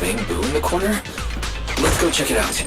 bamboo in the corner? Let's go check it out.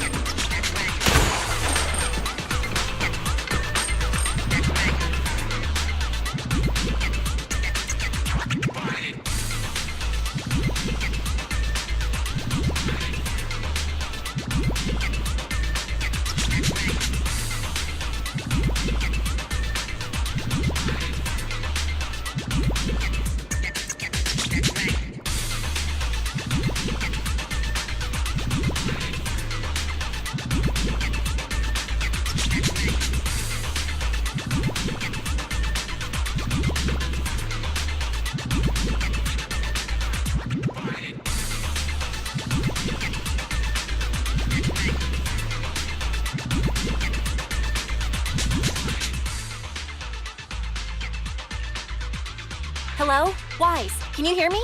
Hello? Wise, can you hear me?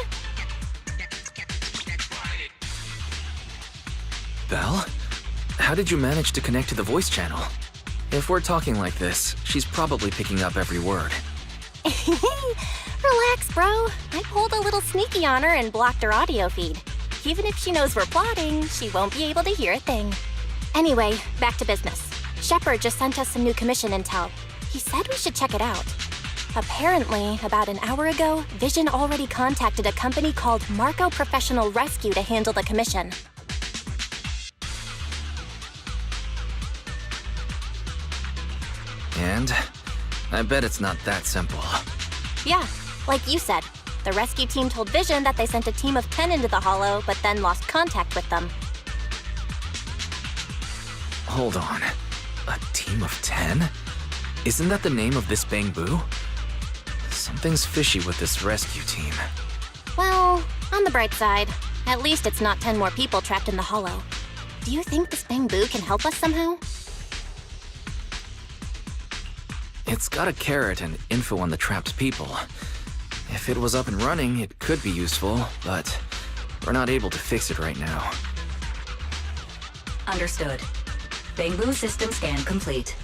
Belle? How did you manage to connect to the voice channel? If we're talking like this, she's probably picking up every word. Relax, bro. I pulled a little sneaky on her and blocked her audio feed. Even if she knows we're plotting, she won't be able to hear a thing. Anyway, back to business. Shepard just sent us some new commission intel. He said we should check it out. Apparently, about an hour ago, Vision already contacted a company called Marco Professional Rescue to handle the commission. And? I bet it's not that simple. Yeah, like you said. The rescue team told Vision that they sent a team of 10 into the Hollow, but then lost contact with them. Hold on. A team of 10? Isn't that the name of this bamboo? Something's fishy with this rescue team. Well, on the bright side, at least it's not 10 more people trapped in the Hollow. Do you think this bamboo can help us somehow? It's got a carrot and info on the trapped people. If it was up and running, it could be useful, but we're not able to fix it right now. Understood. Bamboo system scan complete.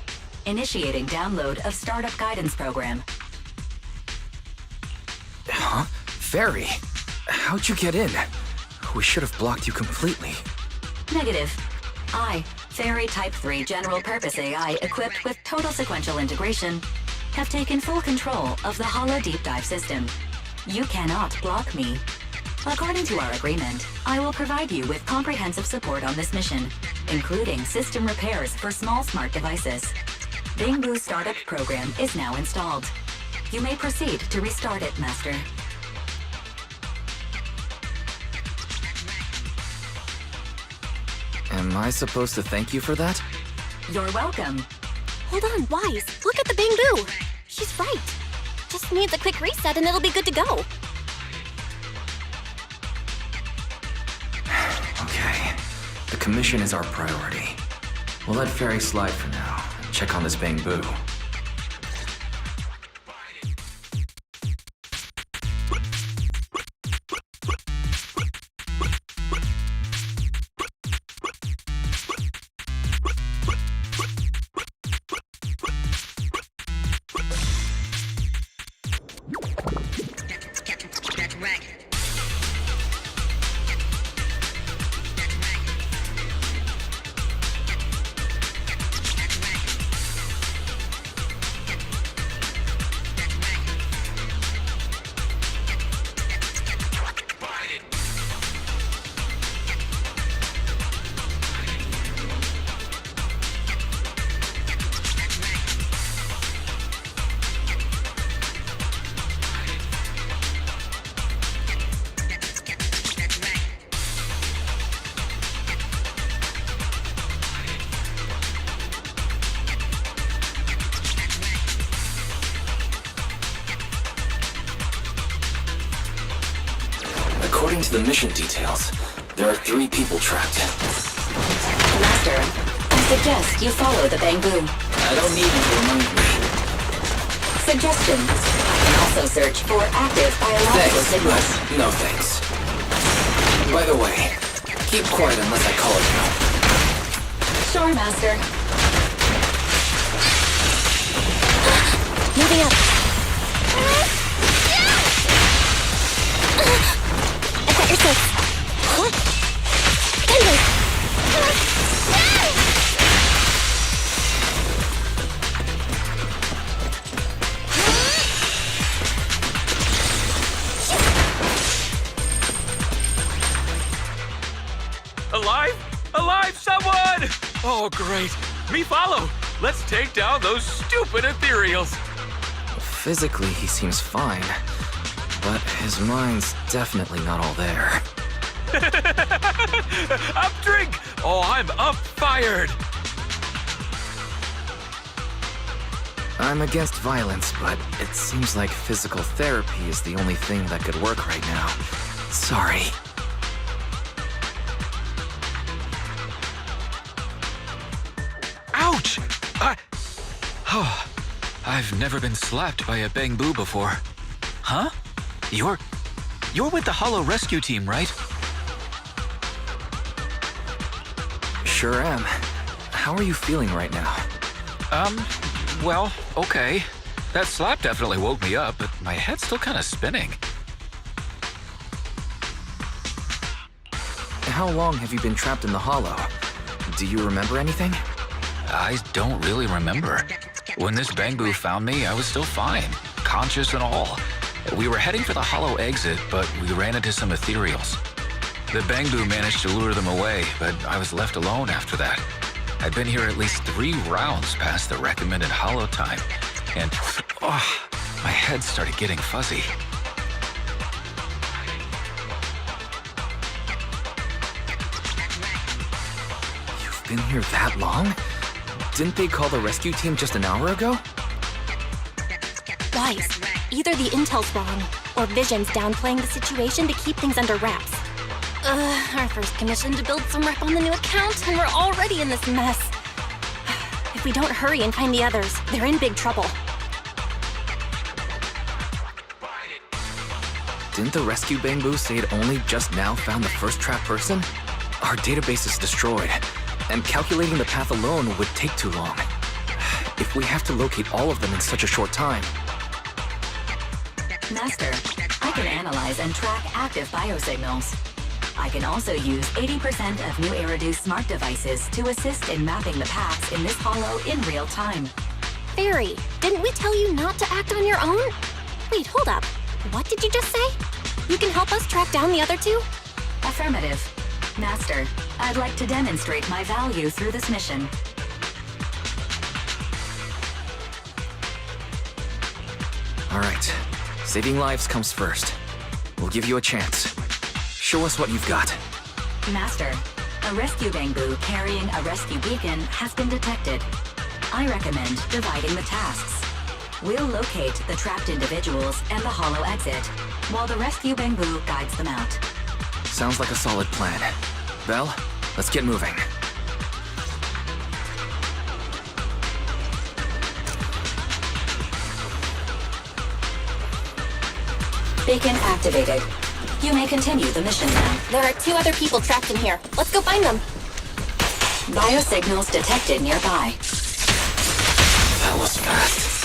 Initiating download of startup guidance program. Huh? Fairy? How'd you get in? We should have blocked you completely. Negative. I, Fairy Type 3 General Purpose AI equipped with total sequential integration, have taken full control of the Hollow Deep Dive system. You cannot block me. According to our agreement, I will provide you with comprehensive support on this mission, including system repairs for small smart devices. Bamboo startup program is now installed. You may proceed to restart it, Master. Am I supposed to thank you for that? You're welcome. Hold on, Wise. Look at the bamboo. She's right. Just needs a quick reset and it'll be good to go. Okay. The commission is our priority. We'll let Fairy slide for now and check on this bamboo. According to the mission details, there are 3 people trapped. Master, I suggest you follow the bamboo. I don't need you to remind me. Suggestion. I can also search for active biological Thanks, signals. but no thanks. By the way, keep quiet unless I call you. Sure, Master. Moving up. I got your six. What? Oh, great. Me follow. Let's take down those stupid ethereals. Physically, he seems fine, but his mind's definitely not all there. Up drink! Oh, I'm up fired. I'm against violence, but it seems like physical therapy is the only thing that could work right now. Sorry. Ouch! I've never been slapped by a bamboo before. Huh? You're with the Hollow Rescue Team, right? Sure am. How are you feeling right now? Well, okay. That slap definitely woke me up, but my head's still kind of spinning. How long have you been trapped in the Hollow? Do you remember anything? I don't really remember. When this bamboo found me, I was still fine, conscious and all. We were heading for the Hollow exit, but we ran into some ethereals. The bamboo managed to lure them away, but I was left alone after that. I'd been here at least 3 rounds past the recommended Hollow time, and my head started getting fuzzy. You've been here that long? Didn't they call the rescue team just an hour ago? Guys, either the intel's wrong, or Vision's downplaying the situation to keep things under wraps. Our first commission to build some rep on the new account, and we're already in this mess. If we don't hurry and find the others, they're in big trouble. Didn't the rescue bamboo say it only just now found the first trapped person? Our database is destroyed, and calculating the path alone would take too long. If we have to locate all of them in such a short time... Master, I can analyze and track active biosignals. I can also use 80% of New Eridu's smart devices to assist in mapping the paths in this hollow in real time. Fairy, didn't we tell you not to act on your own? Wait, hold up. What did you just say? You can help us track down the other two? Affirmative. Master, I'd like to demonstrate my value through this mission. All right. Saving lives comes first. We'll give you a chance. Show us what you've got. Master, a rescue bamboo carrying a rescue beacon has been detected. I recommend dividing the tasks. We'll locate the trapped individuals and the hollow exit, while the rescue bamboo guides them out. Sounds like a solid plan. Belle, let's get moving. Beacon activated. You may continue the mission now. There are 2 other people trapped in here. Let's go find them. Biosignals detected nearby. That was fast.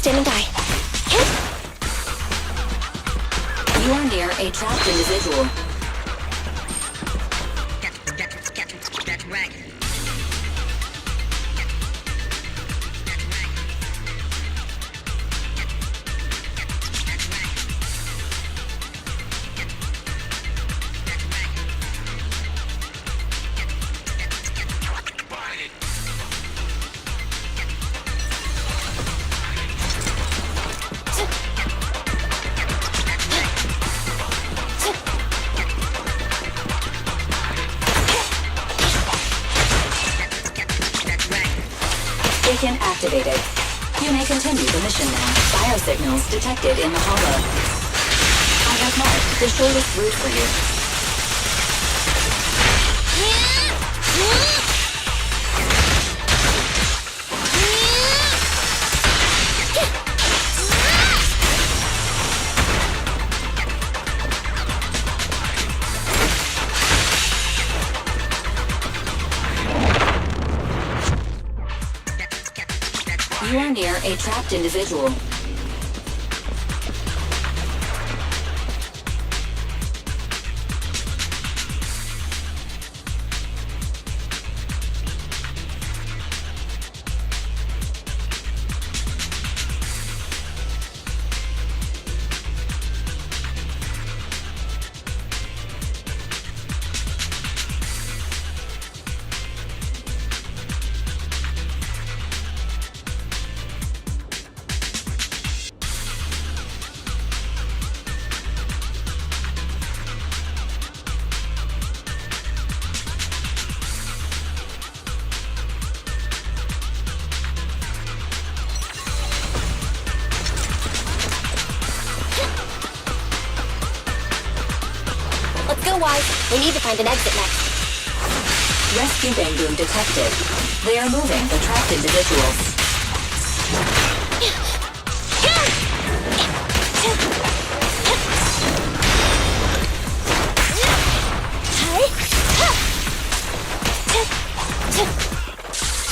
Standing by. You are near a trapped individual. That's right. Beacon activated. You may continue the mission now. Biosignals detected in the hollow. I have marked the shortest route for you. You are near a trapped individual. go, Wise. We need to find an exit next. Rescue Bangboom detected. They are moving the trapped individuals.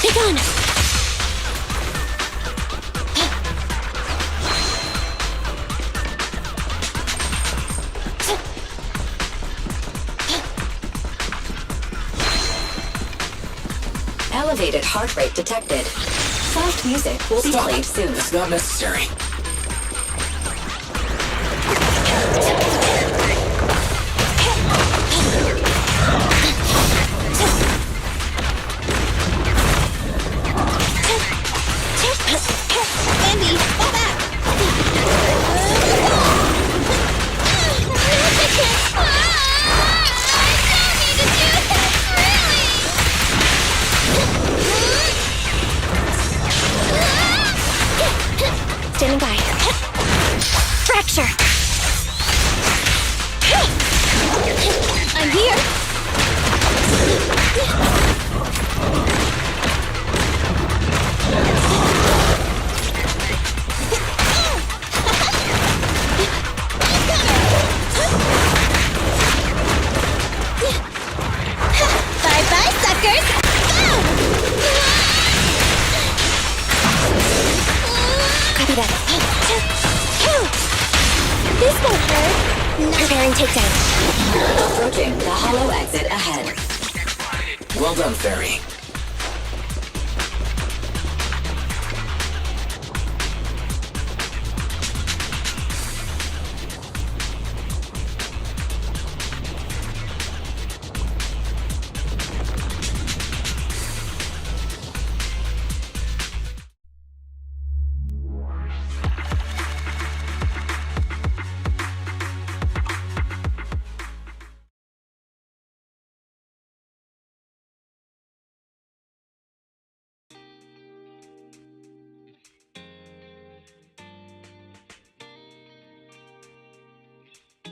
Be gone! Elevated heart rate detected. Soft music will be played soon. It's not necessary. Andy, fall back! Standing by. Fracture! I'm here! Bye-bye, suckers! Go! Copy that. This won't hurt. Preparing takedown. Approaching the hollow exit ahead. Well done, Fairy.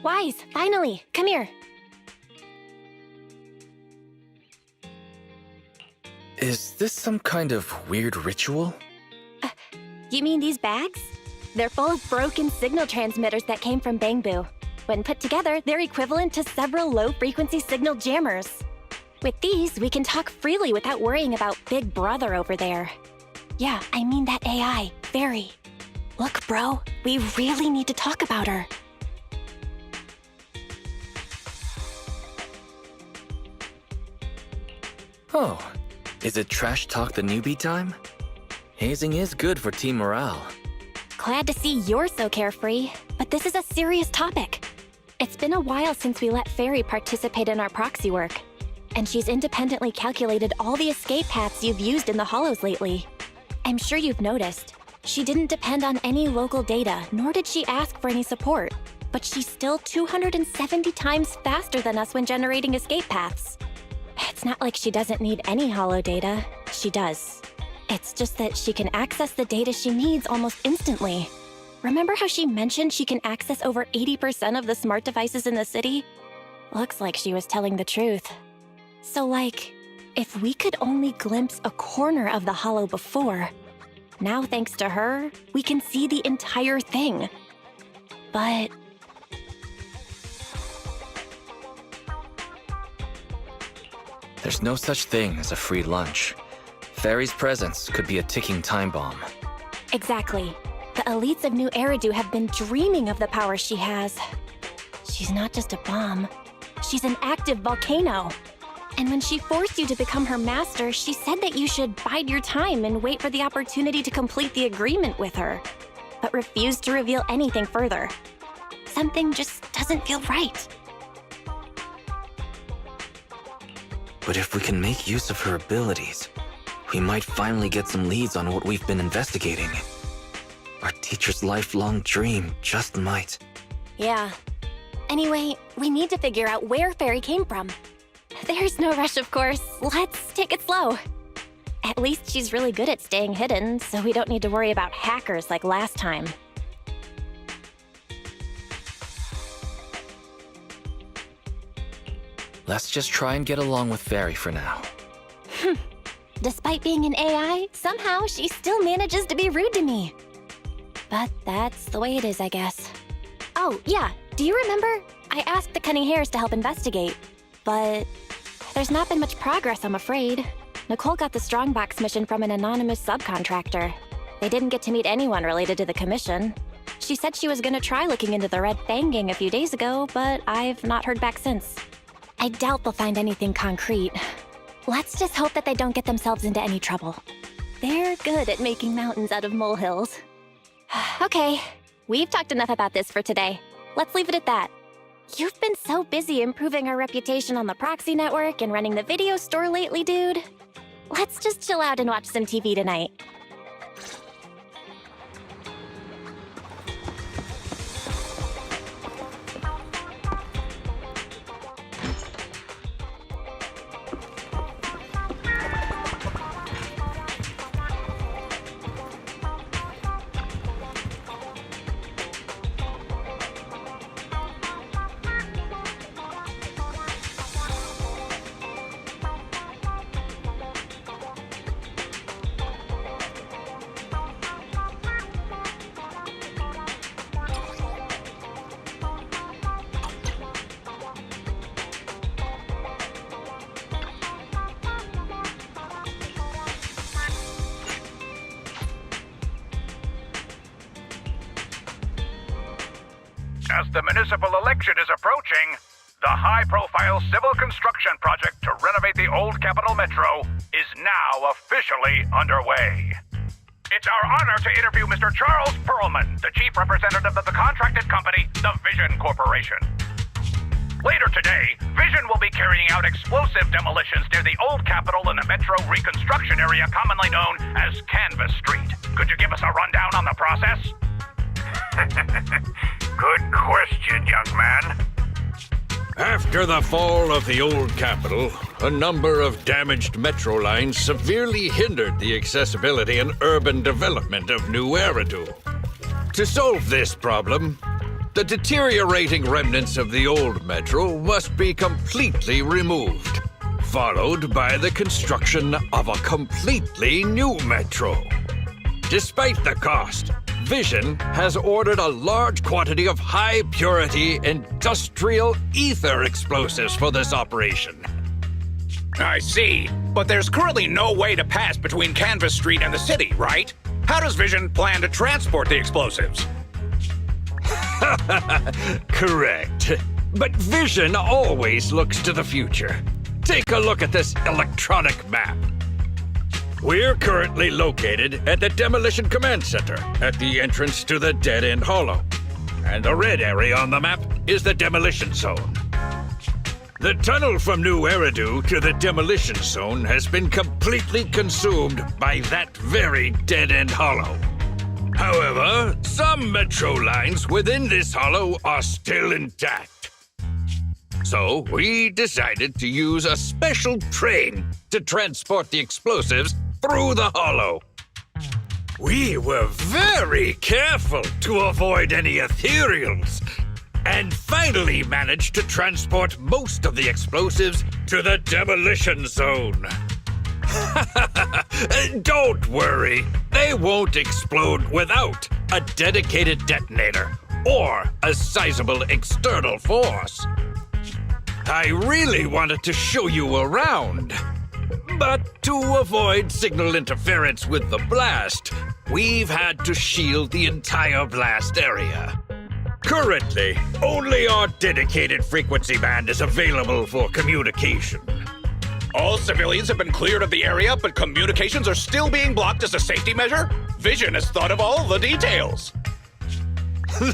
Wise, finally, come here. Is this some kind of weird ritual? You mean these bags? They're full of broken signal transmitters that came from Bangbu. When put together, they're equivalent to several low-frequency signal jammers. With these, we can talk freely without worrying about Big Brother over there. Yeah, I mean that AI, Fairy. Look, bro, we really need to talk about her. Oh, is it trash talk the newbie time? Hazing is good for team morale. Glad to see you're so carefree, but this is a serious topic. It's been a while since we let Fairy participate in our proxy work, and she's independently calculated all the escape paths you've used in the Hollows lately. I'm sure you've noticed, she didn't depend on any local data, nor did she ask for any support, but she's still 270 times faster than us when generating escape paths. It's not like she doesn't need any hollow data. She does. It's just that she can access the data she needs almost instantly. Remember how she mentioned she can access over 80% of the smart devices in the city? Looks like she was telling the truth. So like, if we could only glimpse a corner of the hollow before, now thanks to her, we can see the entire thing. But There's no such thing as a free lunch. Fairy's presence could be a ticking time bomb. exactly. The elites of New Eridu have been dreaming of the power she has. She's not just a bomb. She's an active volcano. And when she forced you to become her master, she said that you should bide your time and wait for the opportunity to complete the agreement with her, but refused to reveal anything further. Something just doesn't feel right. But if we can make use of her abilities, we might finally get some leads on what we've been investigating. Our teacher's lifelong dream just might. Yeah. Anyway, we need to figure out where Fairy came from. There's no rush, of course. Let's take it slow. At least she's really good at staying hidden, so we don't need to worry about hackers like last time. Let's just try and get along with Fairy for now. Despite being an AI, somehow she still manages to be rude to me. But that's the way it is, I guess. Oh, yeah, do you remember? I asked the Cunning Hares to help investigate, but there's not been much progress, I'm afraid. Nicole got the Strongbox mission from an anonymous subcontractor. They didn't get to meet anyone related to the commission. She said she was gonna try looking into the Red Fang gang a few days ago, but I've not heard back since. I doubt they'll find anything concrete. Let's just hope that they don't get themselves into any trouble. They're good at making mountains out of molehills. Okay, we've talked enough about this for today. Let's leave it at that. You've been so busy improving our reputation on the proxy network and running the video store lately, dude. Let's just chill out and watch some TV tonight. As the municipal election is approaching, the high-profile civil construction project to renovate the old Capital Metro is now officially underway. It's our honor to interview Mr. Charles Perlman, the chief representative of the contracted company, the Vision Corporation. Later today, Vision will be carrying out explosive demolitions near the old Capitol in the Metro reconstruction area commonly known as Canvas Street. Could you give us a rundown on the process? Good question, young man. After the fall of the old Capitol, a number of damaged metro lines severely hindered the accessibility and urban development of New Eridu. To solve this problem, the deteriorating remnants of the old metro must be completely removed, followed by the construction of a completely new metro. Despite the cost, Vision has ordered a large quantity of high-purity industrial ether explosives for this operation. I see. But there's currently no way to pass between Canvas Street and the city, right? How does Vision plan to transport the explosives? Correct. But Vision always looks to the future. Take a look at this electronic map. We're currently located at the Demolition Command Center, at the entrance to the Dead-End Hollow. And the red area on the map is the Demolition Zone. The tunnel from New Eridu to the Demolition Zone has been completely consumed by that very Dead-End Hollow. However, some metro lines within this hollow are still intact. So we decided to use a special train to transport the explosives through the hollow. We were very careful to avoid any ethereals, and finally managed to transport most of the explosives to the Demolition Zone. Don't worry, they won't explode without a dedicated detonator or a sizable external force. I really wanted to show you around, but to avoid signal interference with the blast, we've had to shield the entire blast area. Currently, only our dedicated frequency band is available for communication. All civilians have been cleared of the area, but communications are still being blocked as a safety measure? Vision has thought of all the details.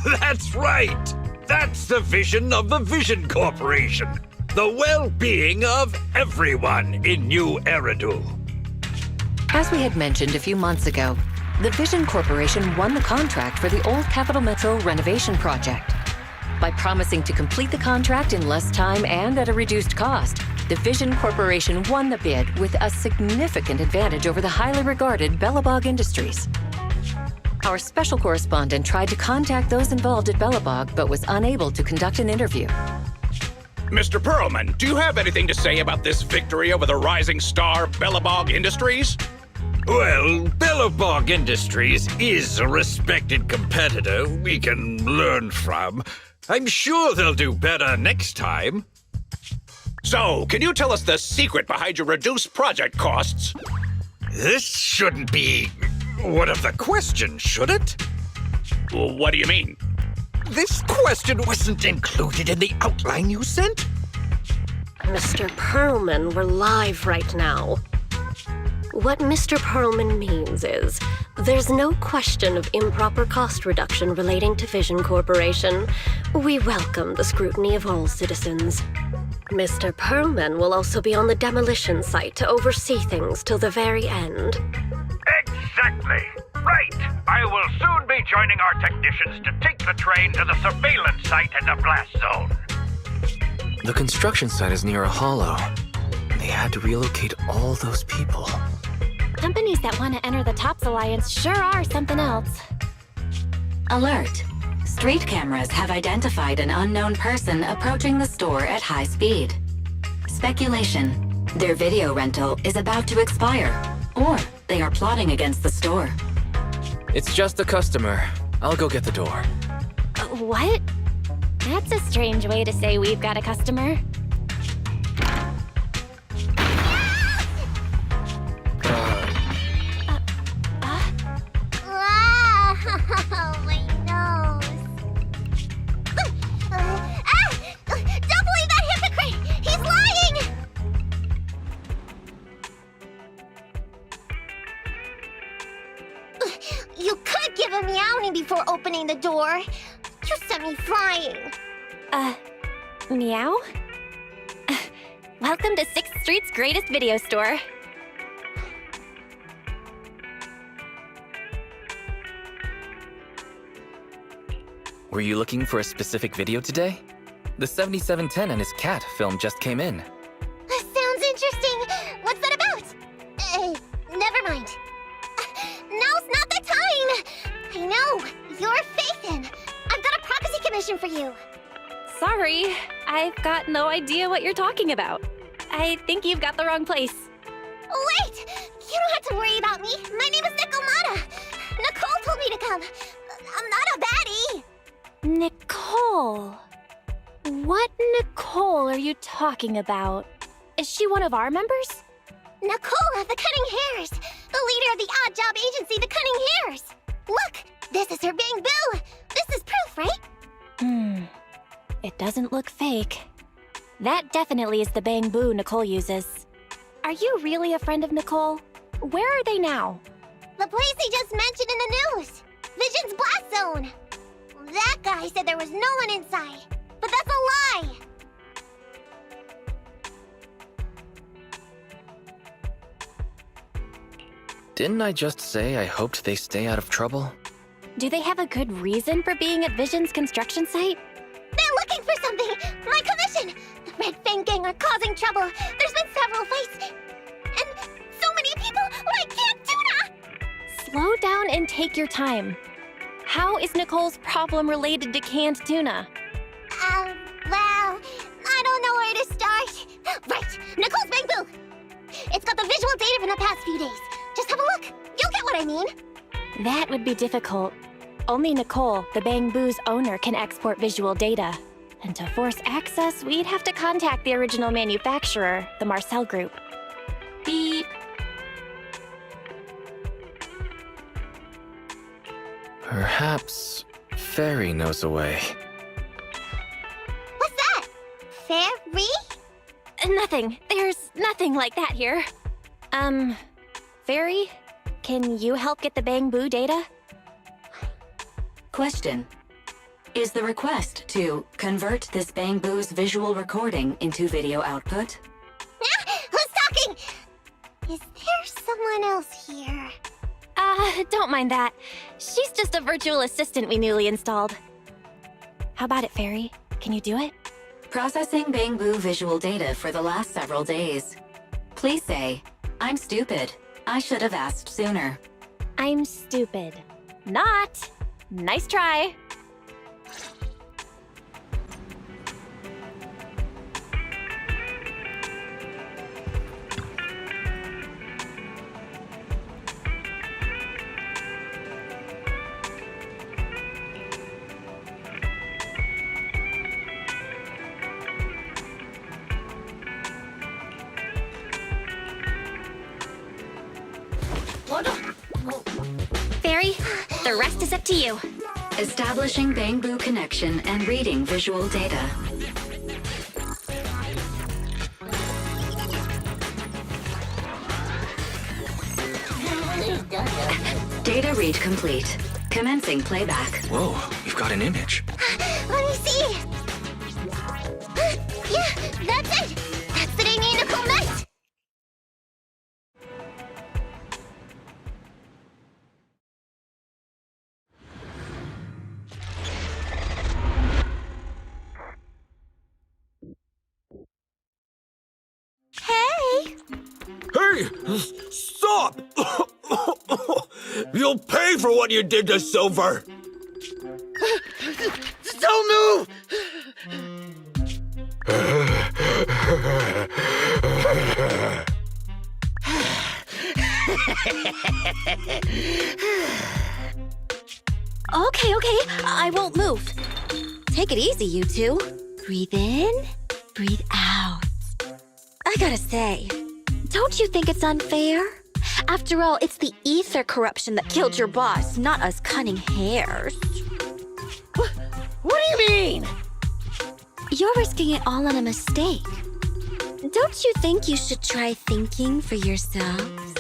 That's right! That's the vision of the Vision Corporation. The well-being of everyone in New Eridu. As we had mentioned a few months ago, the Vision Corporation won the contract for the old Capital Metro renovation project. By promising to complete the contract in less time and at a reduced cost, the Vision Corporation won the bid with a significant advantage over the highly regarded Bellabog Industries. Our special correspondent tried to contact those involved at Bellabog, but was unable to conduct an interview. Mr. Perlman, do you have anything to say about this victory over the rising star Bellabog Industries? Well, Bellabog Industries is a respected competitor we can learn from. I'm sure they'll do better next time. So, can you tell us the secret behind your reduced project costs? This shouldn't be one of the questions, should it? What do you mean? This question wasn't included in the outline you sent? Mr. Perlman, we're live right now. What Mr. Perlman means is, there's no question of improper cost reduction relating to Vision Corporation. We welcome the scrutiny of all citizens. Mr. Perlman will also be on the demolition site to oversee things till the very end. Exactly. Right. I will soon be joining our technicians to take the train to the surveillance site in the blast zone. The construction site is near a hollow. They had to relocate all those people. Companies that want to enter the TOPS Alliance sure are something else. Alert. Street cameras have identified an unknown person approaching the store at high speed. Speculation. Their video rental is about to expire, or they are plotting against the store. It's just a customer. I'll go get the door. What? That's a strange way to say we've got a customer. Oh, my nose. Don't believe that hypocrite! He's lying! You could give a meowing before opening the door. You sent me flying. Meow? Welcome to 6th Street's greatest video store. Were you looking for a specific video today? The 7710 and his cat film just came in. Sounds interesting. What's that about? Never mind. Now's not the time. I know. You're Faithin. I've got a prophecy commission for you. Sorry, I've got no idea what you're talking about. I think you've got the wrong place. Wait! You don't have to worry about me. My name is Nicolata. Nicole told me to come. I'm not a baddie. Nicole. What Nicole are you talking about? Is she one of our members? Nicole of the Cunning Hairs. The leader of the odd job agency, the Cunning Hairs. Look, this is her Bang Boo. This is proof, right? It doesn't look fake. That definitely is the Bang Boo Nicole uses. Are you really a friend of Nicole? Where are they now? The place he just mentioned in the news. Vision's blast zone. That guy said there was no one inside. But that's a lie. Didn't I just say I hoped they stay out of trouble? Do they have a good reason for being at Vision's construction site? They're looking for something. My commission. The Red Fang Gang are causing trouble. There's been several fights. And so many people like Camp Tuna. Slow down and take your time. How is Nicole's problem related to canned tuna? Well, I don't know where to start. Right, Nicole's Bang Boo. It's got the visual data from the past few days. Just have a look. You'll get what I mean. That would be difficult. Only Nicole, the Bang Boo's owner, can export visual data. And to force access, we'd have to contact the original manufacturer, the Marcel Group. Beep. Perhaps Fairy knows a way. What's that? Fairy? Nothing. There's nothing like that here. Fairy, can you help get the Bang Boo data? Question. Is the request to convert this Bang Boo's visual recording into video output? Who's talking? Is there someone else here? Don't mind that. She's just a virtual assistant we newly installed. How about it, Fairy? Can you do it? Processing Bang Boo visual data for the last several days. Please say, I'm stupid. I should have asked sooner. I'm stupid. Not. Nice try. The rest is up to you. Establishing Bangbu connection and reading visual data. Data read complete. Commencing playback. Whoa, you've got an image. Let me see. Yeah, that's it. That's the day me and Nicole met. Hey! Hey! Stop! You'll pay for what you did to Silver! Don't move! Okay, I won't move. Take it easy, you two. Breathe in, breathe out. I gotta say, don't you think it's unfair? After all, it's the ether corruption that killed your boss, not us cunning hares. What do you mean? You're risking it all on a mistake. Don't you think you should try thinking for yourselves?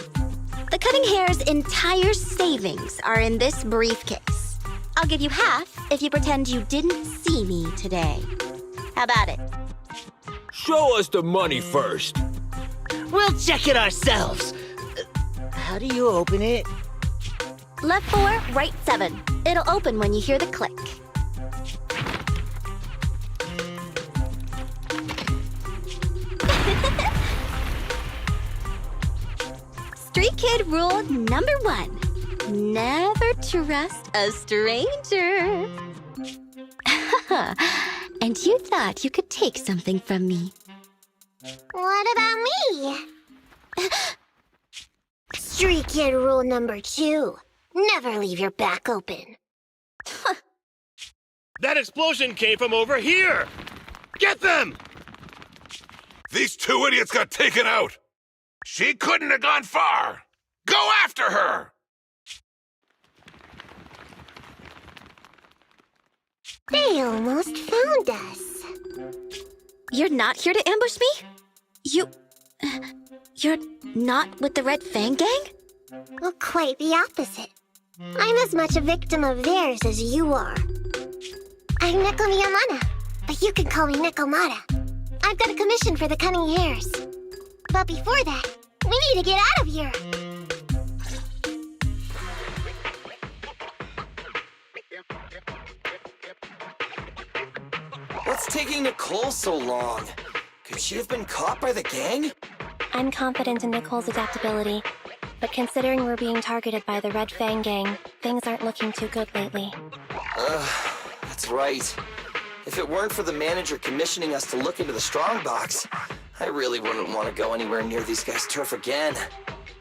The cunning hare's entire savings are in this briefcase. I'll give you half if you pretend you didn't see me today. How about it? Show us the money first. We'll check it ourselves. How do you open it? Left 4, right 7. It'll open when you hear the click. Street kid rule number 1. Never trust a stranger. And you thought you could take something from me. What about me? Street kid rule number 2. Never leave your back open. That explosion came from over here! Get them! These two idiots got taken out. She couldn't have gone far. Go after her! They almost found us. You're not here to ambush me? You're not with the Red Fang Gang? Well, quite the opposite. I'm as much a victim of theirs as you are. I'm Neko Miyamana, but you can call me Nekomata. I've got a commission for the Cunning Hares. But before that, we need to get out of here. What's taking Nicole so long? Could she have been caught by the gang? I'm confident in Nicole's adaptability, but considering we're being targeted by the Red Fang Gang, things aren't looking too good lately. That's right. If it weren't for the manager commissioning us to look into the strongbox, I really wouldn't want to go anywhere near these guys' turf again.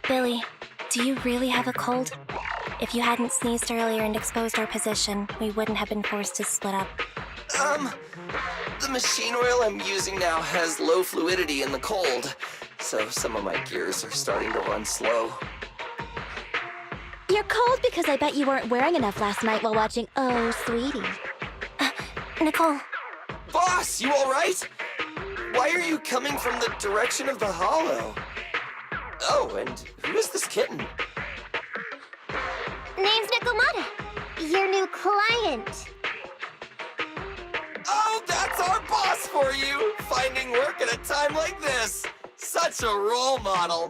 Billy, do you really have a cold? If you hadn't sneezed earlier and exposed our position, we wouldn't have been forced to split up. The machine oil I'm using now has low fluidity in the cold, so some of my gears are starting to run slow. You're cold because I bet you weren't wearing enough last night while watching Oh, Sweetie. Nicole. Boss, you alright? Why are you coming from the direction of the hollow? Oh, and who is this kitten? Name's Nekomata, your new client. Oh, that's our boss for you! Finding work at a time like this! Such a role model!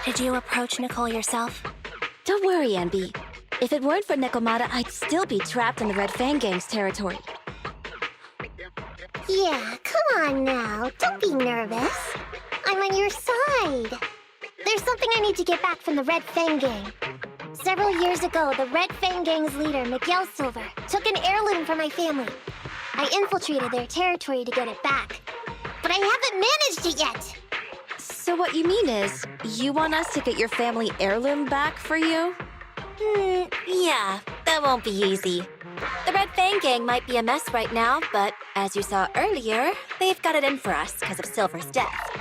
Did you approach Nicole yourself? Don't worry, Envy. If it weren't for Nekomata, I'd still be trapped in the Red Fang Gang's territory. Yeah, come on now. Don't be nervous. I'm on your side. There's something I need to get back from the Red Fang Gang. Several years ago, the Red Fang Gang's leader, Miguel Silver, took an heirloom from my family. I infiltrated their territory to get it back. But I haven't managed it yet! So what you mean is, you want us to get your family heirloom back for you? Yeah, that won't be easy. The Red Fang Gang might be a mess right now, but as you saw earlier, they've got it in for us because of Silver's death.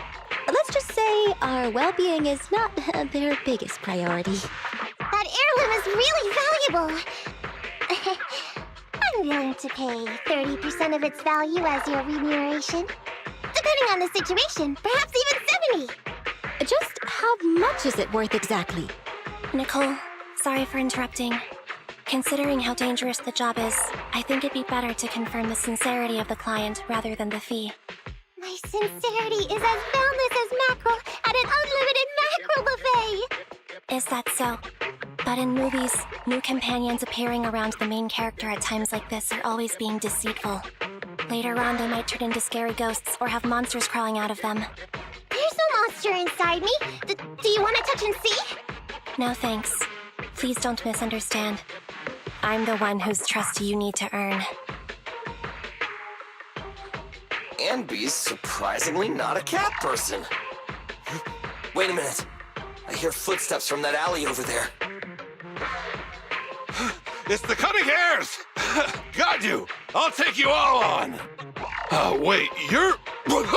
Let's just say our well-being is not their biggest priority. That That heirloom is really valuable. I'm willing to pay 30% of its value as your remuneration. Depending on the situation, perhaps even 70. Just how much is it worth exactly? Nicole, sorry for interrupting. Considering how dangerous the job is, I think it'd be better to confirm the sincerity of the client rather than the fee. My sincerity is as boundless as mackerel at an unlimited mackerel buffet! Is that so? But in movies, new companions appearing around the main character at times like this are always being deceitful. Later on, they might turn into scary ghosts or have monsters crawling out of them. There's no monster inside me. Do you want to touch and see? No thanks. Please don't misunderstand. I'm the one whose trust you need to earn. Anby's surprisingly not a cat person. Wait a minute. I hear footsteps from that alley over there. It's the Cunning Hares! Got you! I'll take you all on! Wait, you're... Whoops!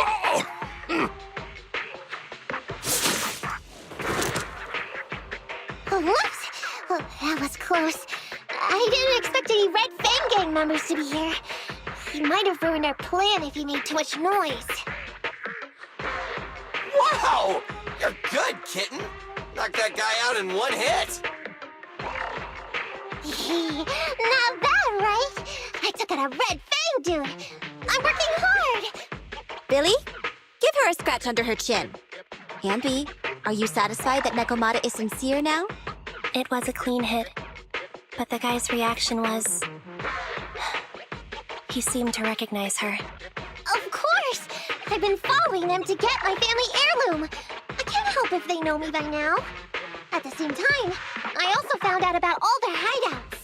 Oh, that was close. I didn't expect any Red Fang Gang members to be here. He might have ruined our plan if he made too much noise. Wow! You're good, kitten! Knocked that guy out in one hit! Not bad, right? I took out a Red Fang dude. I'm working hard! Billy, give her a scratch under her chin. Anby, are you satisfied that Nekomata is sincere now? It was a clean hit. But the guy's reaction was... He seemed to recognize her. Of course! I've been following them to get my family heirloom. I can't help if they know me by now. At the same time, I also found out about all their hideouts.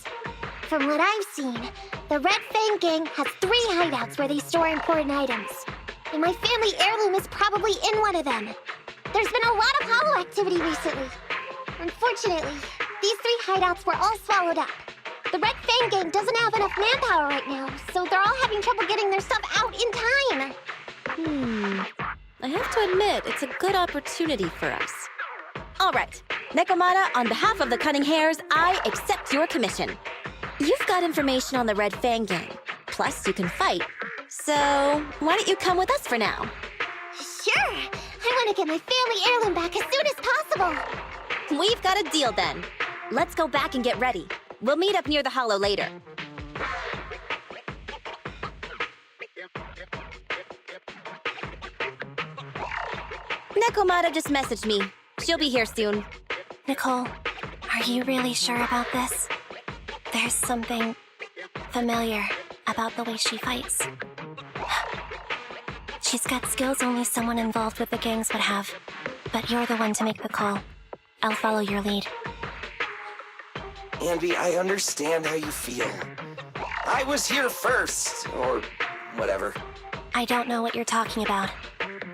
From what I've seen, the Red Fang Gang has 3 hideouts where they store important items. And my family heirloom is probably in one of them. There's been a lot of hollow activity recently. Unfortunately, these 3 hideouts were all swallowed up. The Red Fang Gang doesn't have enough manpower right now, so they're all having trouble getting their stuff out in time. I have to admit, it's a good opportunity for us. All right, Nekomata, on behalf of the Cunning Hares, I accept your commission. You've got information on the Red Fang Gang, plus you can fight. So, why don't you come with us for now? Sure! I want to get my family heirloom back as soon as possible! We've got a deal then. Let's go back and get ready. We'll meet up near the hollow later. Nekomata just messaged me. She'll be here soon. Nicole, are you really sure about this? There's something familiar about the way she fights. She's got skills only someone involved with the gangs would have. But you're the one to make the call. I'll follow your lead. Anby, I understand how you feel. I was here first, or whatever. I don't know what you're talking about.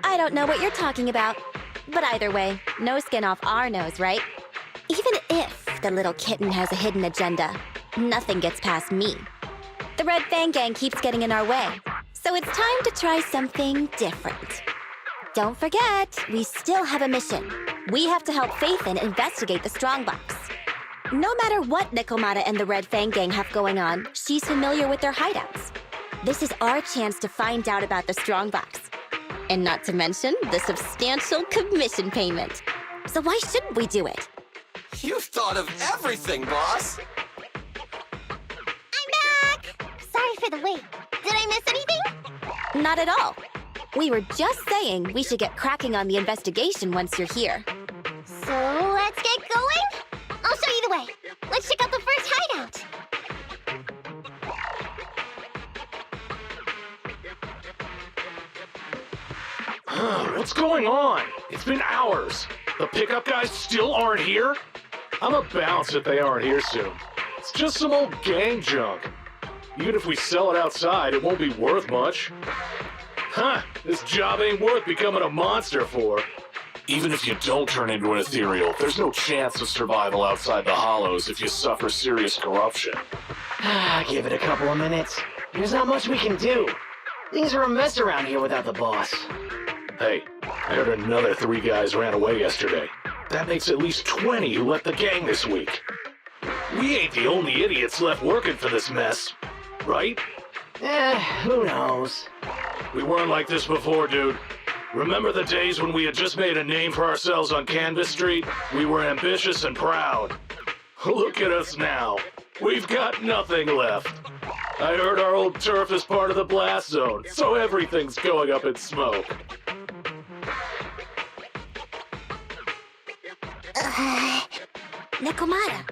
I don't know what you're talking about. But either way, no skin off our nose, right? Even if the little kitten has a hidden agenda, nothing gets past me. The Red Fang Gang keeps getting in our way, so it's time to try something different. Don't forget, we still have a mission. We have to help Faithin investigate the Strongbox. No matter what Nekomata and the Red Fang Gang have going on, she's familiar with their hideouts. This is our chance to find out about the Strongbox. And not to mention the substantial commission payment. So why shouldn't we do it? You've thought of everything, boss! I'm back! Sorry for the wait. Did I miss anything? Not at all. We were just saying we should get cracking on the investigation once you're here. So let's get going? I'll show you the way. Let's check out the first hideout. What's going on? It's been hours. The pickup guys still aren't here? I'ma bounce if they aren't here soon. It's just some old gang junk. Even if we sell it outside, it won't be worth much. Huh, this job ain't worth becoming a monster for. Even if you don't turn into an ethereal, there's no chance of survival outside the hollows if you suffer serious corruption. Give it a couple of minutes. There's not much we can do. Things are a mess around here without the boss. Hey, I heard another 3 guys ran away yesterday. That makes at least 20 who left the gang this week. We ain't the only idiots left working for this mess, right? Who knows? We weren't like this before, dude. Remember the days when we had just made a name for ourselves on Canvas Street? We were ambitious and proud. Look at us now. We've got nothing left. I heard our old turf is part of the blast zone, so everything's going up in smoke. Nekomata!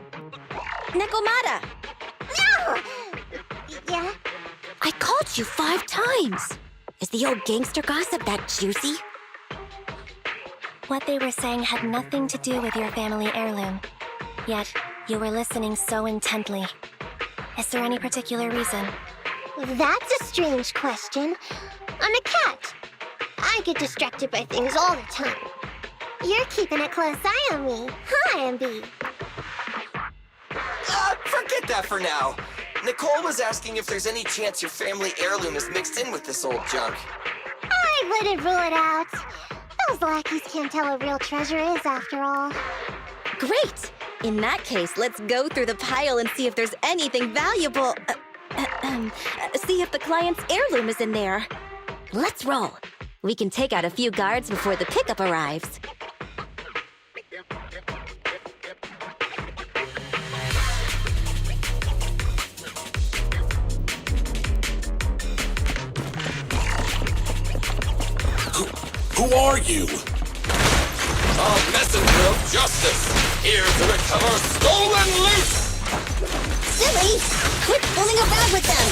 Nekomata! No! Yeah? I called you 5 times! Is the old gangster gossip that juicy? What they were saying had nothing to do with your family heirloom. Yet, you were listening so intently. Is there any particular reason? That's a strange question. I'm a cat. I get distracted by things all the time. You're keeping a close eye on me, huh, Ambi? Forget that for now. Nicole was asking if there's any chance your family heirloom is mixed in with this old junk. I wouldn't rule it out. Those lackeys can't tell what real treasure is, after all. Great! In that case, let's go through the pile and see if there's anything valuable. See if the client's heirloom is in there. Let's roll. We can take out a few guards before the pickup arrives. Who are you? A messenger of justice, here to recover stolen loot! Silly! Quit fooling around with them!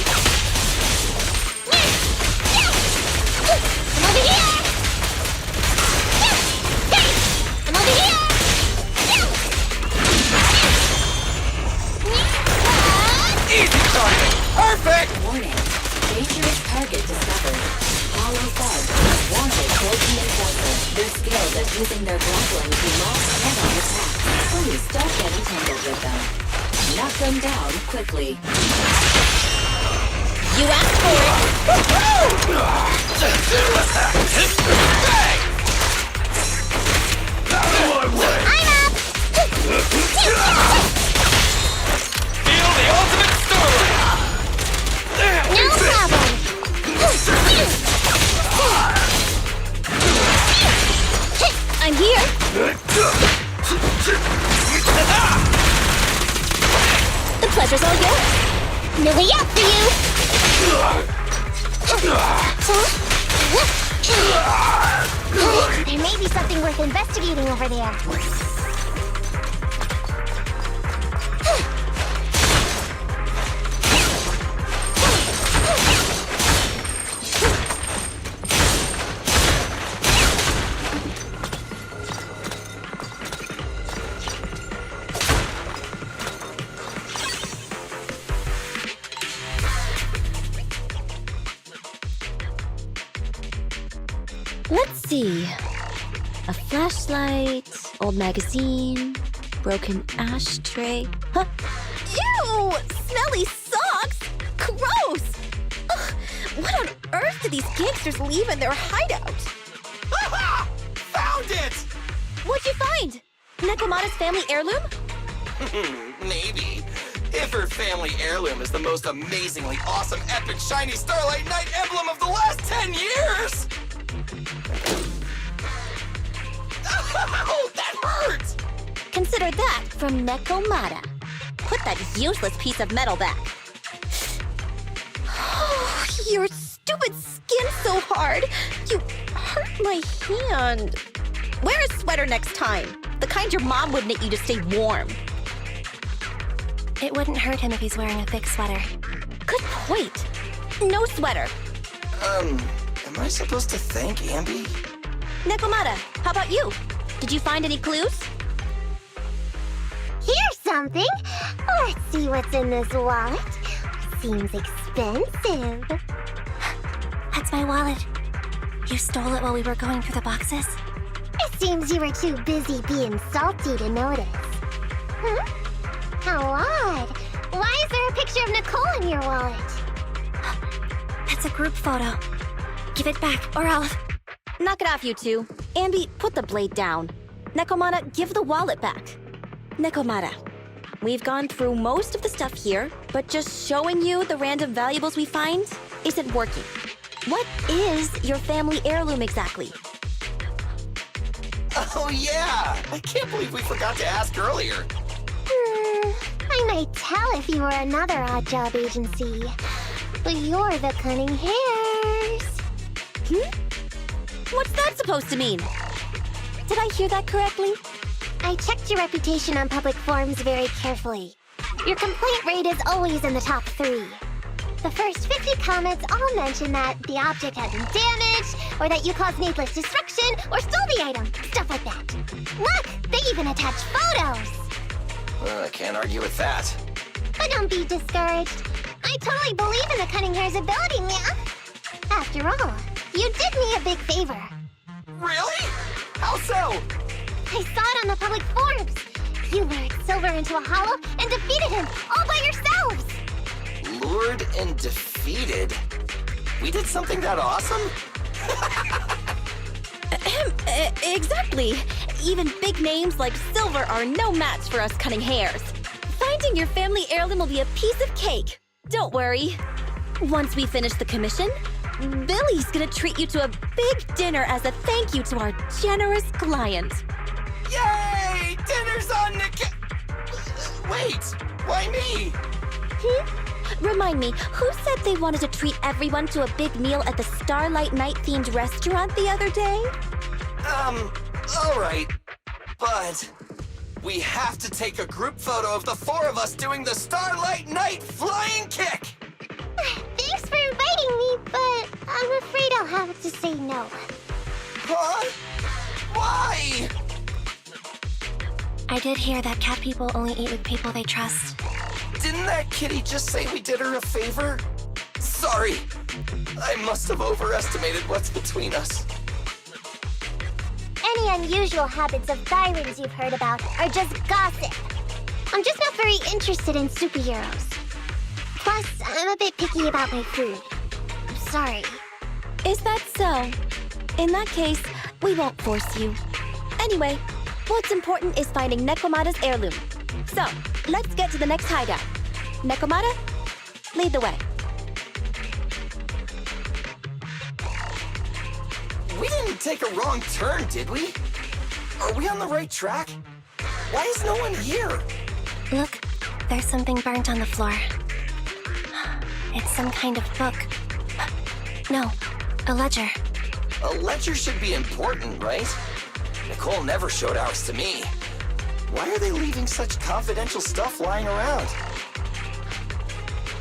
I'm over here! I'm over here! Easy target! Perfect! Warning. Dangerous target discovered. Hollow thugs. Wanted cloaking enforcer. They're skilled at using their grappling to lock and on attack. Please don't get entangled with them. Knock them down quickly. You asked for it! Bang! I'm up! Feel the ultimate story! No problem! I'm here! The pleasure's all yours! No way out for you! There may be something worth investigating over there. Let's see. A flashlight, old magazine, broken ashtray. Huh? Ew! Smelly socks! Gross! Ugh, what on earth do these gangsters leave in their hideout? Aha! Found it! What'd you find? Nekomata's family heirloom? Maybe. If her family heirloom is the most amazingly awesome, epic, shiny Starlight Knight emblem of the last 10 years! Oh, that hurt! Consider that from Nekomata. Put that useless piece of metal back. Your stupid skin's so hard. You hurt my hand. Wear a sweater next time. The kind your mom would knit you to stay warm. It wouldn't hurt him if he's wearing a thick sweater. Good point. No sweater. Am I supposed to thank Ambi? Nekomata, how about you? Did you find any clues? Here's something. Let's see what's in this wallet. Seems expensive. That's my wallet. You stole it while we were going through the boxes? It seems you were too busy being salty to notice. How odd. Why is there a picture of Nicole in your wallet? That's a group photo. Give it back, or I'll... Knock it off, you two. Ambi, put the blade down. Nekomata, give the wallet back. Nekomata, We've gone through most of the stuff here, but just showing you the random valuables we find isn't working. What is your family heirloom exactly? Oh yeah! I can't believe we forgot to ask earlier. I might tell if you were another odd job agency. But you're the cunning hairs. What's that supposed to mean? Did I hear that correctly? I checked your reputation on public forums very carefully. Your complaint rate is always in the top 3. The first 50 comments all mention that the object had been damaged, or that you caused needless destruction, or stole the item. Stuff like that. Look! They even attach photos! Well, I can't argue with that. But don't be discouraged. I totally believe in the cunning hair's ability, yeah? After all, you did me a big favor. Really? How so? I saw it on the public forums. You lured Silver into a hollow and defeated him all by yourselves! Lured and defeated? We did something that awesome? Exactly. Even big names like Silver are no match for us cunning hairs. Finding your family heirloom will be a piece of cake. Don't worry. Once we finish the commission, Billy's gonna treat you to a big dinner as a thank you to our generous client. Yay! Dinner's on the Wait, why me? Remind me, who said they wanted to treat everyone to a big meal at the Starlight Night-themed restaurant the other day? All right. But we have to take a group photo of the 4 of us doing the Starlight Night flying kick! Thanks for inviting me, but I'm afraid I'll have to say no. Huh? Why? I did hear that cat people only eat with people they trust. Didn't that kitty just say we did her a favor? Sorry. I must have overestimated what's between us. Any unusual habits of Thyrans you've heard about are just gossip. I'm just not very interested in superheroes. Plus, I'm a bit picky about my food. I'm sorry. Is that so? In that case, we won't force you. Anyway, what's important is finding Nekomata's heirloom. So, let's get to the next hideout. Nekomata, lead the way. We didn't take a wrong turn, did we? Are we on the right track? Why is no one here? Look, there's something burnt on the floor. It's some kind of book. No, a ledger. A ledger should be important, right? Nicole never showed ours to me. Why are they leaving such confidential stuff lying around?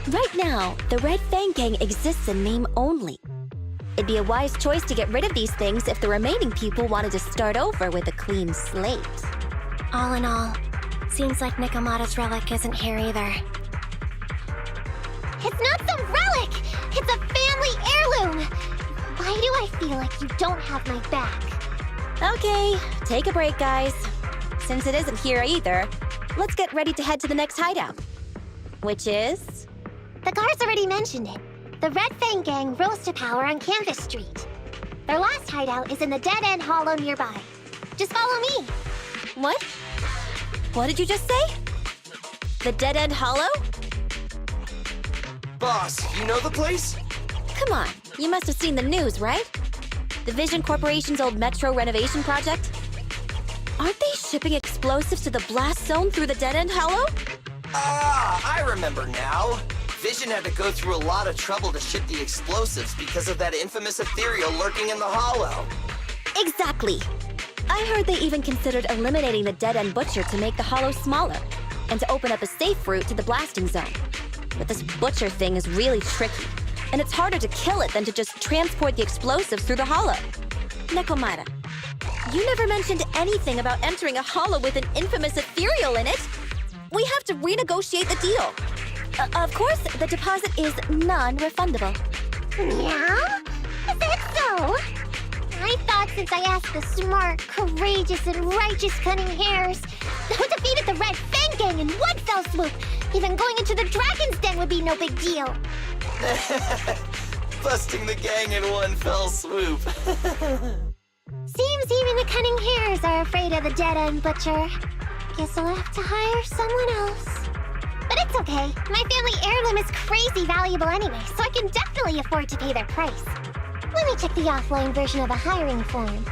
Right now, the Red Fang Gang exists in name only. It'd be a wise choice to get rid of these things if the remaining people wanted to start over with a clean slate. All in all, seems like Nekomata's relic isn't here either. It's not some relic! It's a family heirloom! Why do I feel like you don't have my back? Okay, take a break, guys. Since it isn't here either, let's get ready to head to the next hideout. Which is? The guards already mentioned it. The Red Fang Gang rose to power on Canvas Street. Their last hideout is in the Dead End Hollow nearby. Just follow me. What? What did you just say? The Dead End Hollow? Boss, you know the place? Come on, you must have seen the news, right? The Vision Corporation's old metro renovation project? Aren't they shipping explosives to the blast zone through the Dead End Hollow? Ah, I remember now. Vision had to go through a lot of trouble to ship the explosives because of that infamous ethereal lurking in the hollow. Exactly. I heard they even considered eliminating the Dead End Butcher to make the hollow smaller, and to open up a safe route to the blasting zone. But this Butcher thing is really tricky, and it's harder to kill it than to just transport the explosives through the hollow. Nekomata, you never mentioned anything about entering a hollow with an infamous ethereal in it. We have to renegotiate the deal. Of course, the deposit is non-refundable. Yeah? Is that so? I thought since I asked the smart, courageous, and righteous cunning hairs who defeated the Red Fang Gang in one fell swoop, even going into the Dragon's Den would be no big deal. Busting the gang in one fell swoop. Seems even the cunning hairs are afraid of the Dead End Butcher. Guess I'll have to hire someone else. But it's okay. My family heirloom is crazy valuable anyway, so I can definitely afford to pay their price. Let me check the offline version of the hiring form.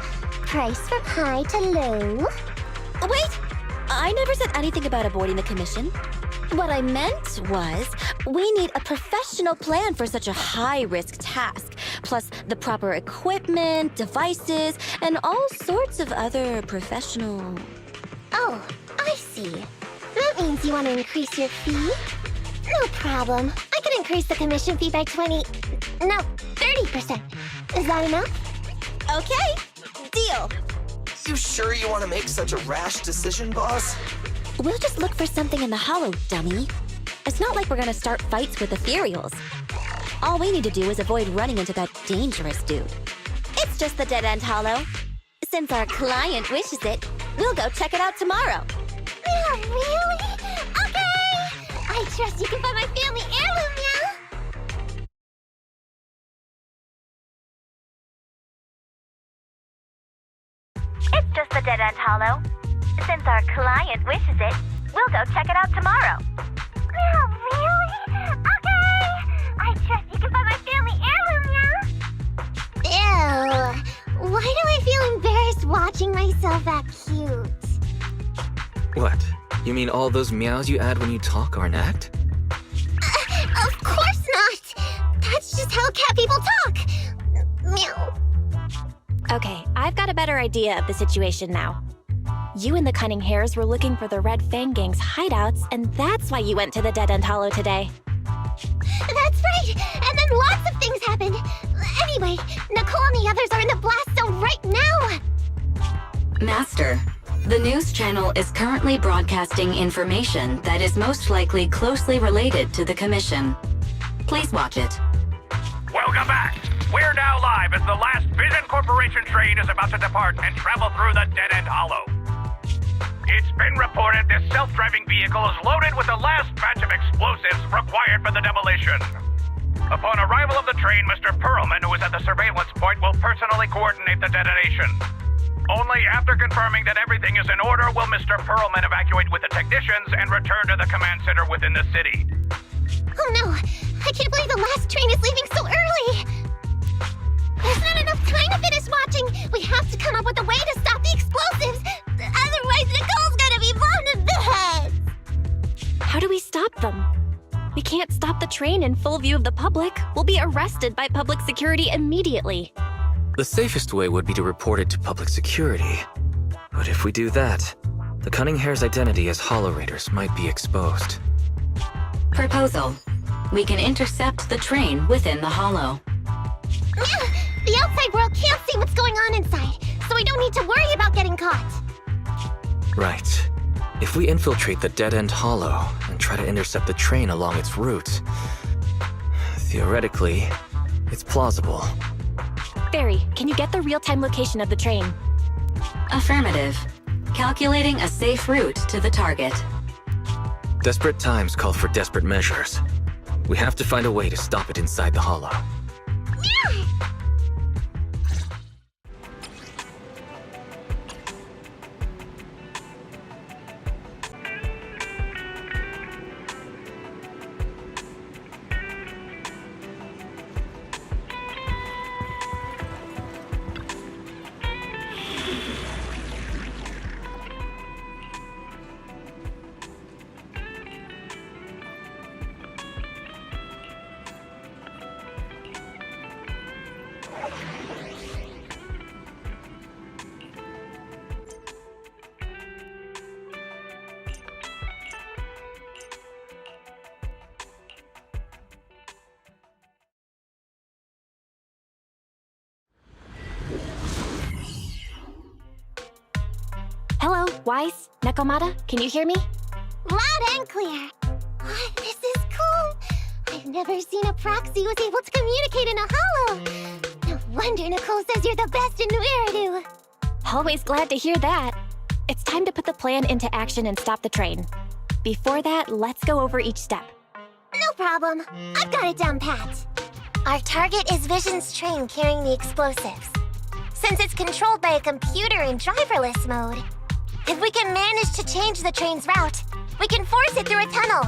Price from high to low. Wait! I never said anything about avoiding the commission. What I meant was, we need a professional plan for such a high-risk task, plus the proper equipment, devices, and all sorts of other professional... Oh, I see. That means you want to increase your fee? No problem. I can increase the commission fee by 30%. Is that enough? Okay, deal. You sure you want to make such a rash decision, boss? We'll just look for something in the hollow, dummy. It's not like we're gonna start fights with ethereals. All we need to do is avoid running into that dangerous dude. It's just the dead-end hollow. Since our client wishes it, we'll go check it out tomorrow. Yeah, really? Okay! I trust you can find my family heirloom, yeah? It's just the dead-end hollow. Since our client wishes it, we'll go check it out tomorrow. Yeah, really? Okay! I trust you can find my family heirloom, yeah? Ew. Why do I feel embarrassed watching myself act cute? What? You mean all those meows you add when you talk are an act? Of course not! That's just how cat people talk! Meow. Okay, I've got a better idea of the situation now. You and the Cunning Hares were looking for the Red Fang Gang's hideouts, and that's why you went to the Dead-End Hollow today. That's right! And then lots of things happened! Anyway, Nicole and the others are in the blast zone right now! Master, the news channel is currently broadcasting information that is most likely closely related to the commission. Please watch it. Welcome back. We're now live as the last Vision Corporation train is about to depart and travel through the Dead-End Hollow. It's been reported this self-driving vehicle is loaded with the last batch of explosives required for the demolition. Upon arrival of the train, Mr. Perlman, who is at the surveillance point, will personally coordinate the detonation. Only after confirming that everything is in order will Mr. Perlman evacuate with the technicians and return to the command center within the city. Oh no! I can't believe the last train is leaving so early! There's not enough time to finish watching! We have to come up with a way to stop the explosives! Otherwise, Nicole's gonna be blown to bits! How do we stop them? We can't stop the train in full view of the public. We'll be arrested by public security immediately. The safest way would be to report it to public security. But if we do that, the Cunning Hare's identity as Hollow Raiders might be exposed. Proposal. We can intercept the train within the hollow. The outside world can't see what's going on inside, so we don't need to worry about getting caught. Right. If we infiltrate the Dead-End Hollow and try to intercept the train along its route, theoretically, it's plausible. Barry, can you get the real-time location of the train? Affirmative. Calculating a safe route to the target. Desperate times call for desperate measures. We have to find a way to stop it inside the hollow. Hello, Wise, Nekomata, can you hear me? Loud and clear. This is cool. I've never seen a proxy who's able to communicate in a hollow. No wonder Nicole says you're the best in Nueridu. Always glad to hear that. It's time to put the plan into action and stop the train. Before that, let's go over each step. No problem. I've got it down pat. Our target is Vision's train carrying the explosives. Since it's controlled by a computer in driverless mode, If we can manage to change the train's route, we can force it through a tunnel.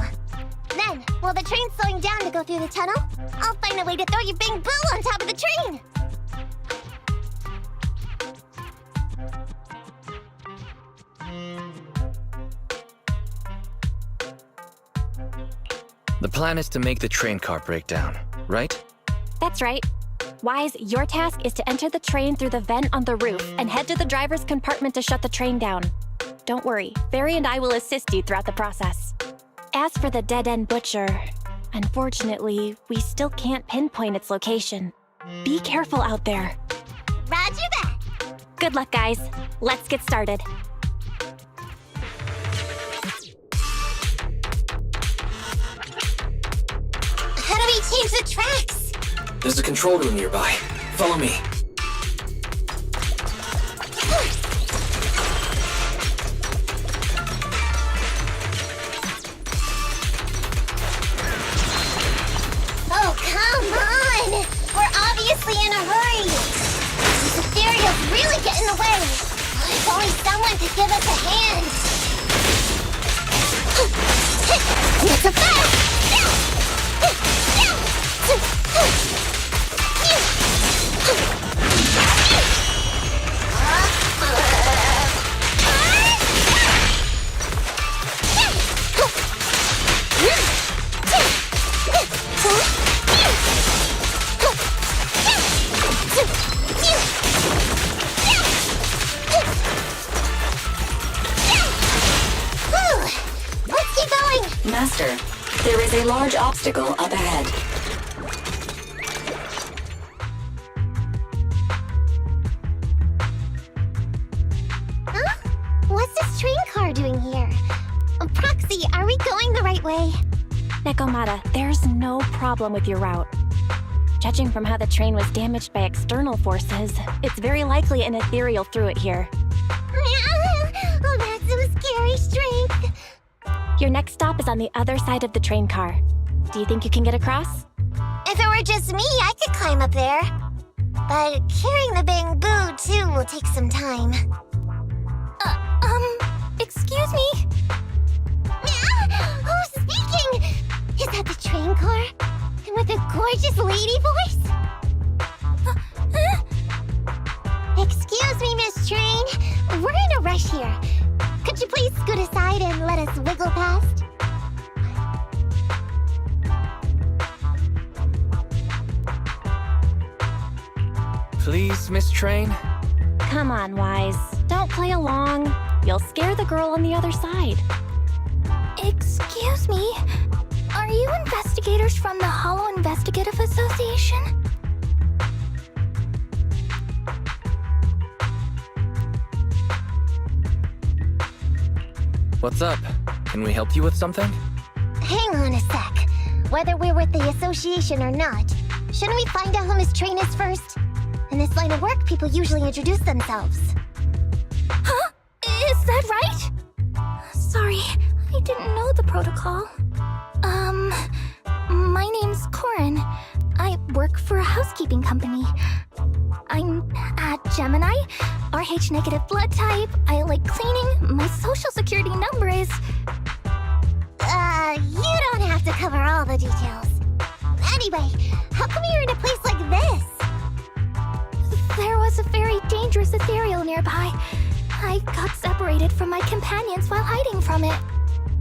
Then, while the train's slowing down to go through the tunnel, I'll find a way to throw you Bang Boo on top of the train! The plan is to make the train car break down, right? That's right. Wise, your task is to enter the train through the vent on the roof and head to the driver's compartment to shut the train down. Don't worry, Fairy and I will assist you throughout the process. As for the dead-end butcher, unfortunately, we still can't pinpoint its location. Be careful out there. Roger that! Good luck, guys. Let's get started. How do we change the tracks? There's a control room nearby. Follow me. Oh, come on! We're obviously in a hurry! These ethereals really get in the way! If only someone could give us a hand! That's a fast! Let's keep going! Master, there is a large obstacle up ahead. Huh? What's this train car doing here? Proxy, are we going the right way? Nekomata, there's no problem with your route. Judging from how the train was damaged by external forces, it's very likely an ethereal threw it here. Oh, that's some scary strength. Your next stop is on the other side of the train car. Do you think you can get across? If it were just me, I could climb up there. But carrying the Bang Boo, too, will take some time. Excuse me? Who's speaking? Is that the train car? And with a gorgeous lady voice? Excuse me, Miss Train. We're in a rush here. Could you please scoot aside and let us wiggle past? Please, Miss Train? Come on, Wise. Don't play along. You'll scare the girl on the other side. Excuse me? Are you investigators from the Hollow Investigative Association? What's up? Can we help you with something? Hang on a sec. Whether we're with the association or not, shouldn't we find out who Miss Train is first? In this line of work, people usually introduce themselves. Huh? Is that right? Sorry, I didn't know the protocol. My name's Corin. I work for a housekeeping company. I'm a Gemini, RH negative blood type, I like cleaning, my social security number is... You don't have to cover all the details. Anyway, how come you're in a place like this? There was a very dangerous ethereal nearby. I got separated from my companions while hiding from it.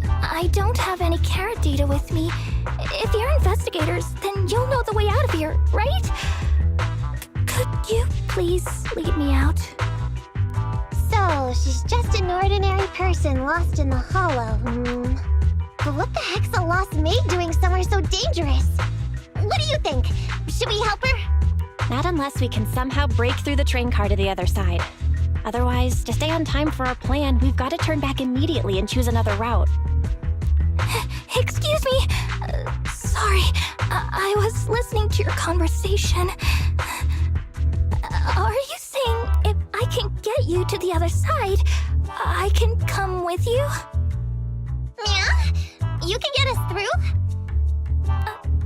I don't have any carrot data with me. If you're investigators, then you'll know the way out of here, right? Could you please lead me out? So, she's just an ordinary person lost in the Hollow, But what the heck's a lost maid doing somewhere so dangerous? What do you think? Should we help her? Not unless we can somehow break through the train car to the other side. Otherwise, to stay on time for our plan, we've got to turn back immediately and choose another route. Excuse me. Sorry, I was listening to your conversation. Are you saying if I can get you to the other side, I can come with you? Yeah? You can get us through?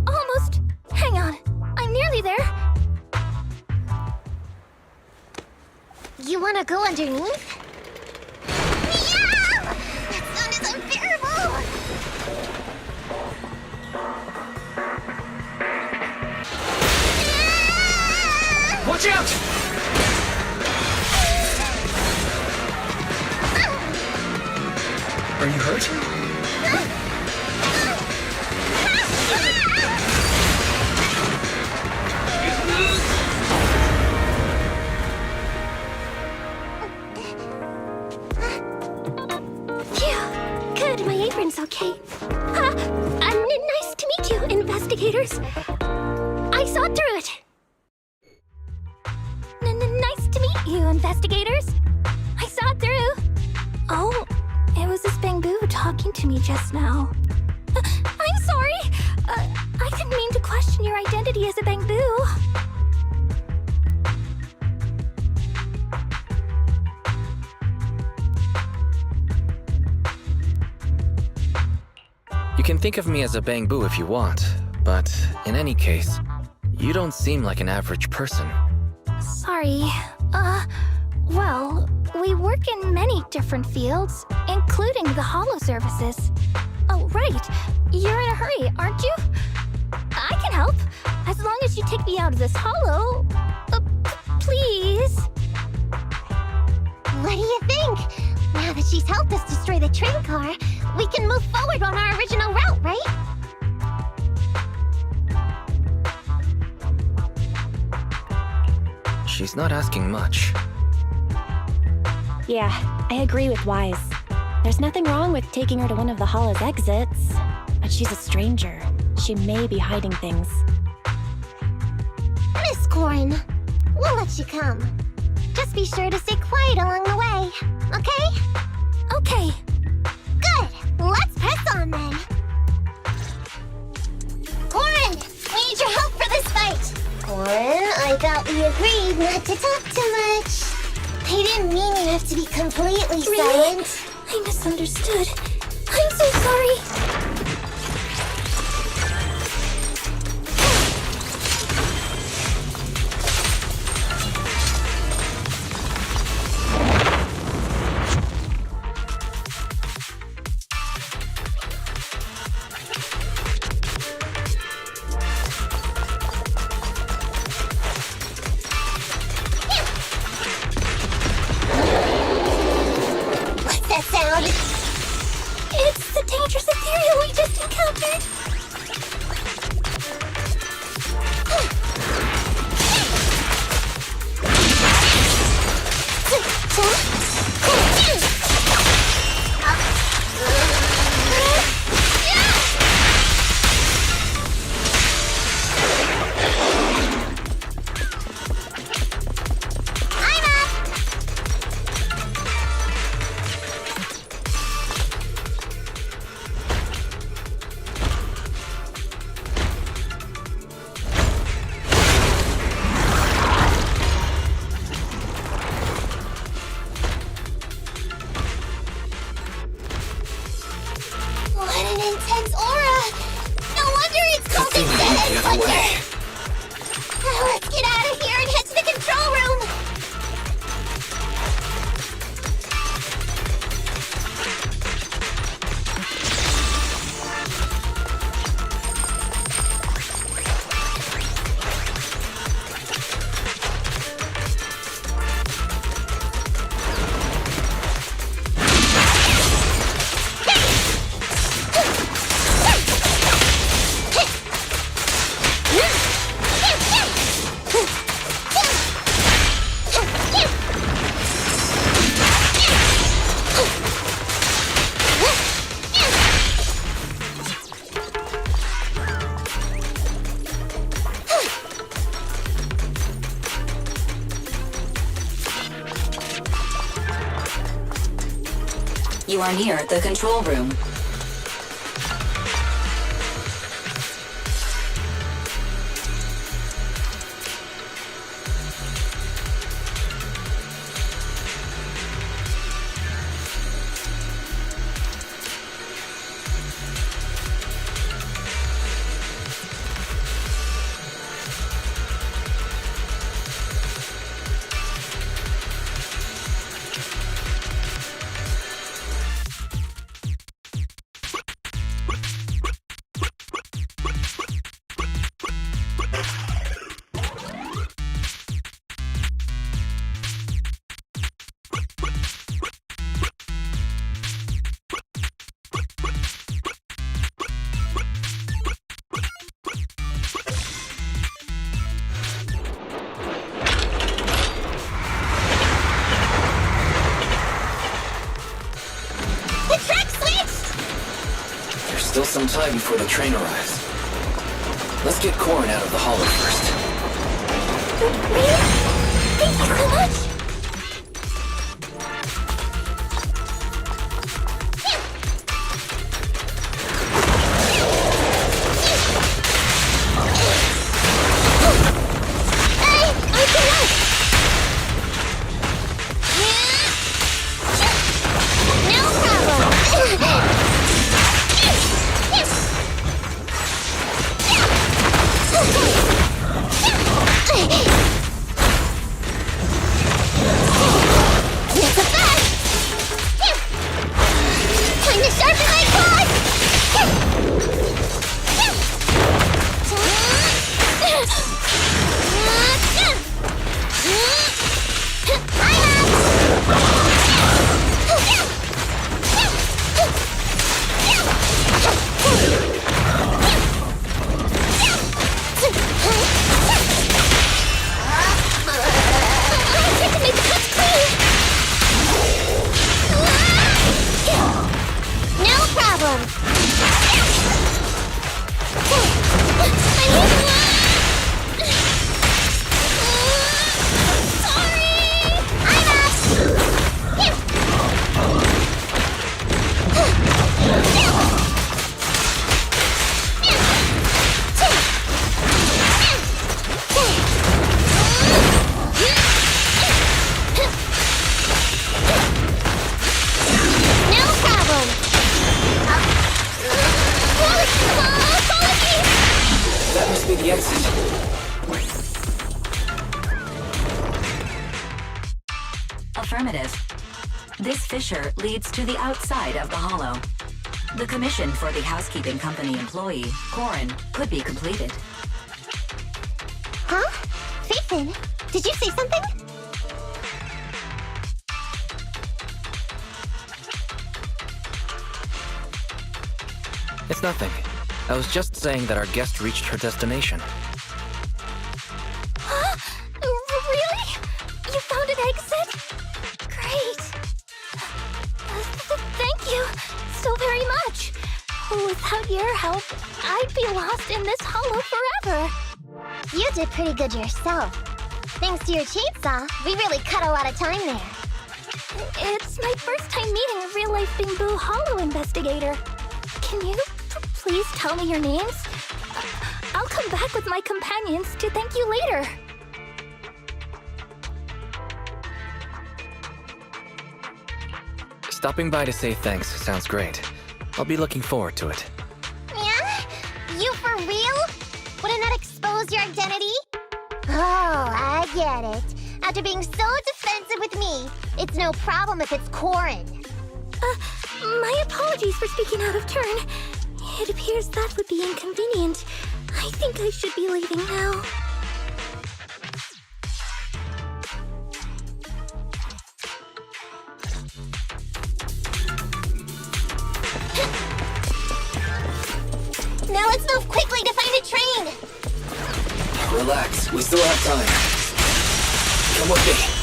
Almost. Hang on, I'm nearly there. You wanna go underneath? Watch out! Are you hurt? Phew. Good, my apron's okay. Nice to meet you, investigators. I saw through it. Nice to meet you, investigators. I saw it through. Oh, it was this Bamboo talking to me just now. I'm sorry. I didn't mean to question your identity as a Bamboo. You can think of me as a Bamboo if you want, but in any case, you don't seem like an average person. Sorry. Well, we work in many different fields, including the holo services. Oh, right. You're in a hurry, aren't you? I can help, as long as you take me out of this holo. Please. What do you think? Now that she's helped us destroy the train car, we can move forward on our original route, right? She's not asking much. Yeah, I agree with Wise. There's nothing wrong with taking her to one of the holo's exits, but she's a stranger. She may be hiding things. Miss Corrin, we'll let you come. Just be sure to stay quiet along the way, okay? Okay. Good! Let's press on then! Corrin, we need your help for this fight! Corrin, I thought we agreed not to talk too much. I didn't mean you have to be completely silent. I misunderstood. I'm so sorry. What's that sound? It's the dangerous ethereal we just encountered. What an intense aura! No wonder it's called the Dead Hunter! Now let's get out of here and head to the control room! You are near the control room. some time before the train arrives. Let's get Corin out of the hollow first. Really? Thank you so much! Affirmative. This fissure leads to the outside of the hollow. The commission for the housekeeping company employee, Corin, could be completed. Huh? Phaethon, did you say something? It's nothing. I was just saying that our guest reached her destination. Huh? Really? You found an exit? Great. Thank you so very much. Without your help, I'd be lost in this hollow forever. You did pretty good yourself. Thanks to your chainsaw, we really cut a lot of time there. It's my first time meeting a real-life Bamboo Hollow investigator. Can you please tell me your names? I'll come back with my companions to thank you later. Stopping by to say thanks sounds great. I'll be looking forward to it. Yeah? You for real? Wouldn't that expose your identity? Oh, I get it. After being so defensive with me, it's no problem if it's Corin. My apologies for speaking out of turn. It appears that would be inconvenient. I think I should be leaving now. Now let's move quickly to find a train! Relax, we still have time. Come with me.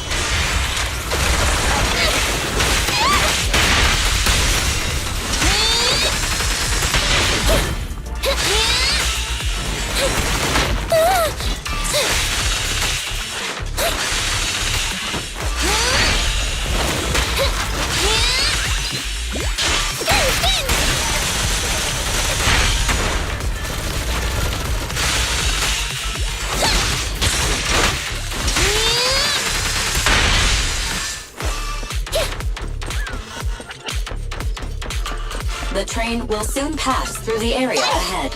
The train will soon pass through the area ahead.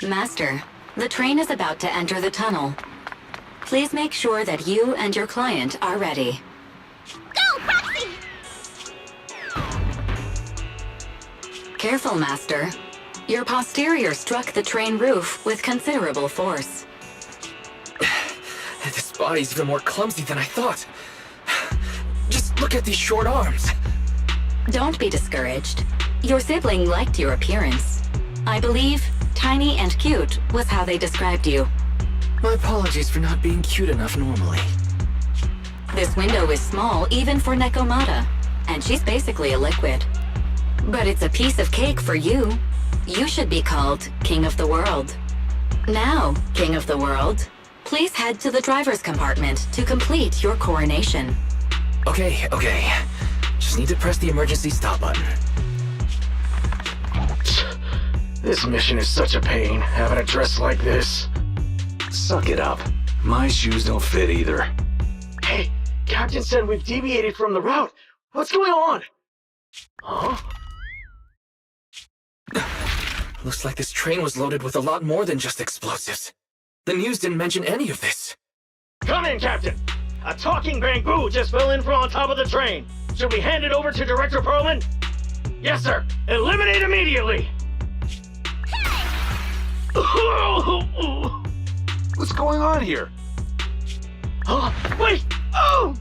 Master, the train is about to enter the tunnel. Please make sure that you and your client are ready. Go, Proxy! Careful, Master. Your posterior struck the train roof with considerable force. This body's even more clumsy than I thought. Just look at these short arms. Don't be discouraged. Your sibling liked your appearance. I believe tiny and cute was how they described you. My apologies for not being cute enough normally. This window is small even for Nekomata, and she's basically a liquid. But it's a piece of cake for you. You should be called King of the World. Now, King of the World, please head to the driver's compartment to complete your coronation. Okay. Just need to press the emergency stop button. This mission is such a pain, having a dress like this. Suck it up. My shoes don't fit either. Hey, Captain said we've deviated from the route. What's going on? Huh? Looks like this train was loaded with a lot more than just explosives. The news didn't mention any of this. Come in, Captain! A talking bamboo just fell in from on top of the train. Should we hand it over to Director Perlman? Yes, sir. Eliminate immediately! What's going on here? Wait! Oh!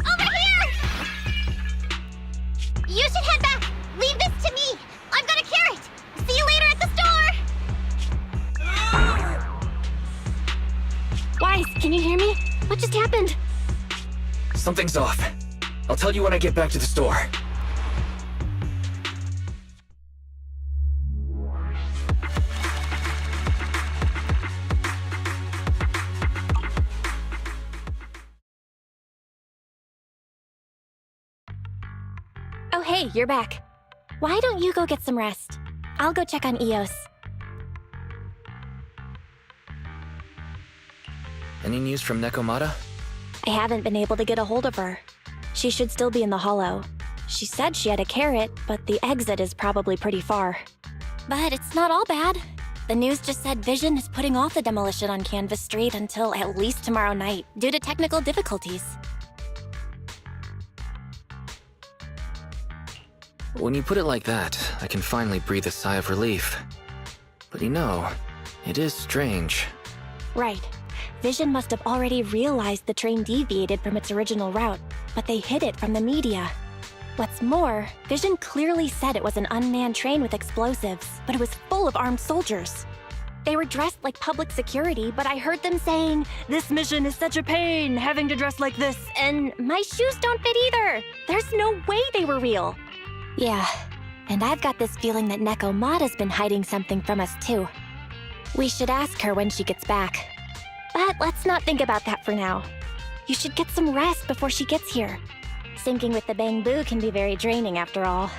Over here! You should head back. Leave this to me. I've got a carrot. See you later at the store. Wise, can you hear me? What just happened? Something's off. I'll tell you when I get back to the store. Oh, hey, you're back. Why don't you go get some rest? I'll go check on Eos. Any news from Nekomata? I haven't been able to get a hold of her. She should still be in the hollow. She said she had a carrot, but the exit is probably pretty far. But it's not all bad. The news just said Vision is putting off the demolition on Canvas Street until at least tomorrow night, due to technical difficulties. When you put it like that, I can finally breathe a sigh of relief. But you know, it is strange. Right. Vision must have already realized the train deviated from its original route, but they hid it from the media. What's more, Vision clearly said it was an unmanned train with explosives, but it was full of armed soldiers. They were dressed like public security, but I heard them saying, "This mission is such a pain, having to dress like this," and my shoes don't fit either. There's no way they were real. Yeah, and I've got this feeling that Nekomata's been hiding something from us too. We should ask her when she gets back. But let's not think about that for now. You should get some rest before she gets here. Syncing with the bamboo can be very draining after all.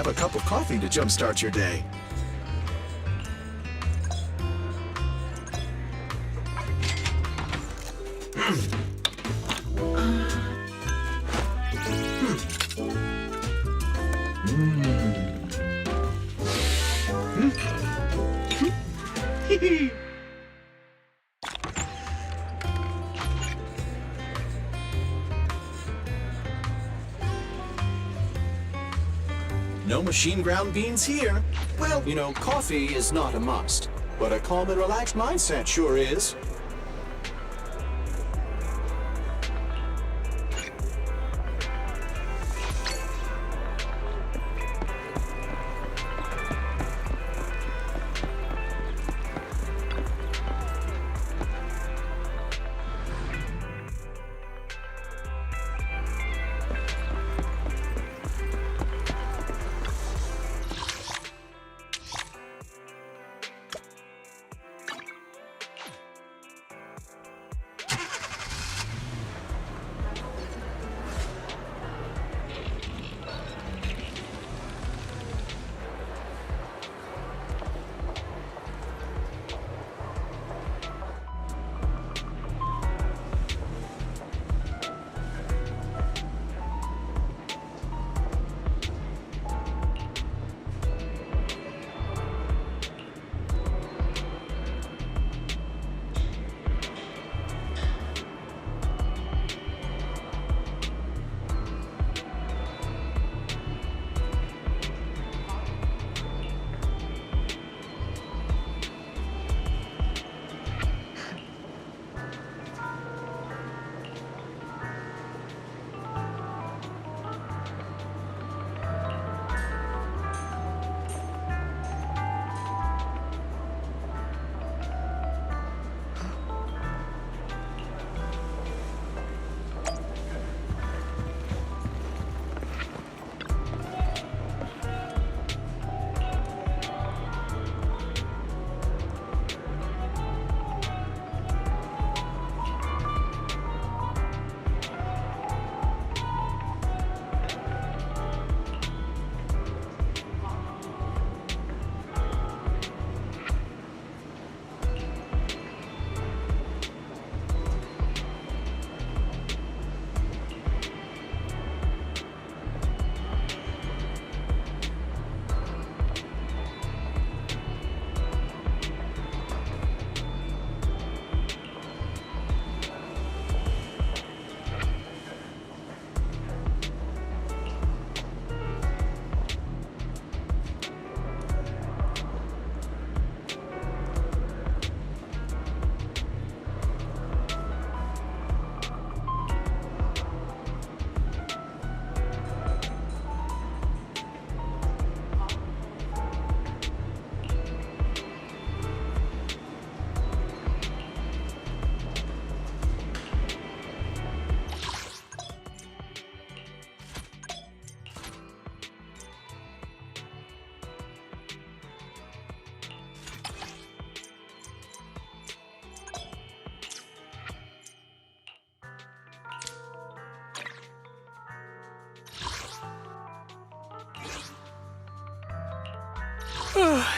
have a cup of coffee to jumpstart your day. No machine ground beans here. Well, you know, coffee is not a must, but a calm and relaxed mindset sure is.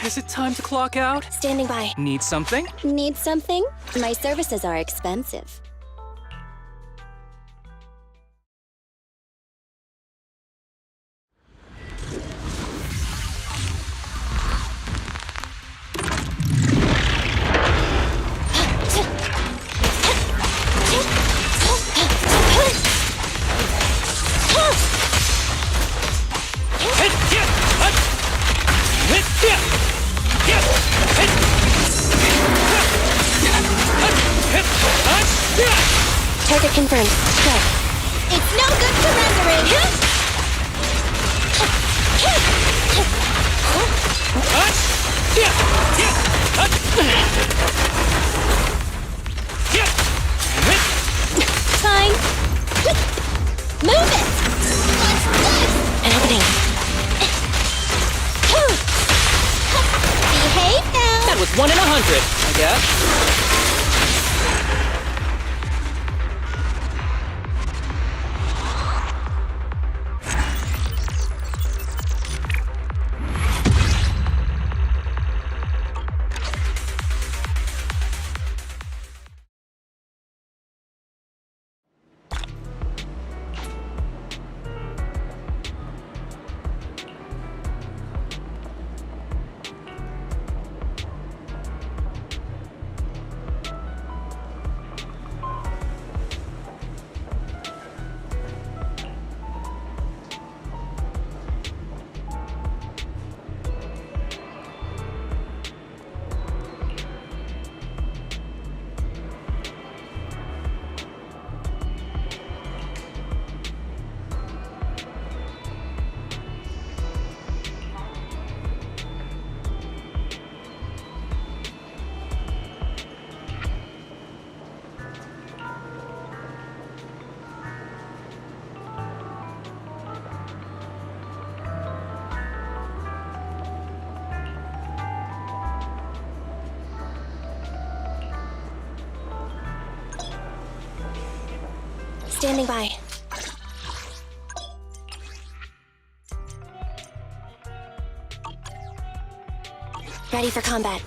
Is it time to clock out? Standing by. Need something? Need something? My services are expensive. Target confirmed. Go. It's no good surrendering. Fine. Move it. What's this? Happening. Behave now. That was 1 in 100, I guess. Standing by. Ready for combat.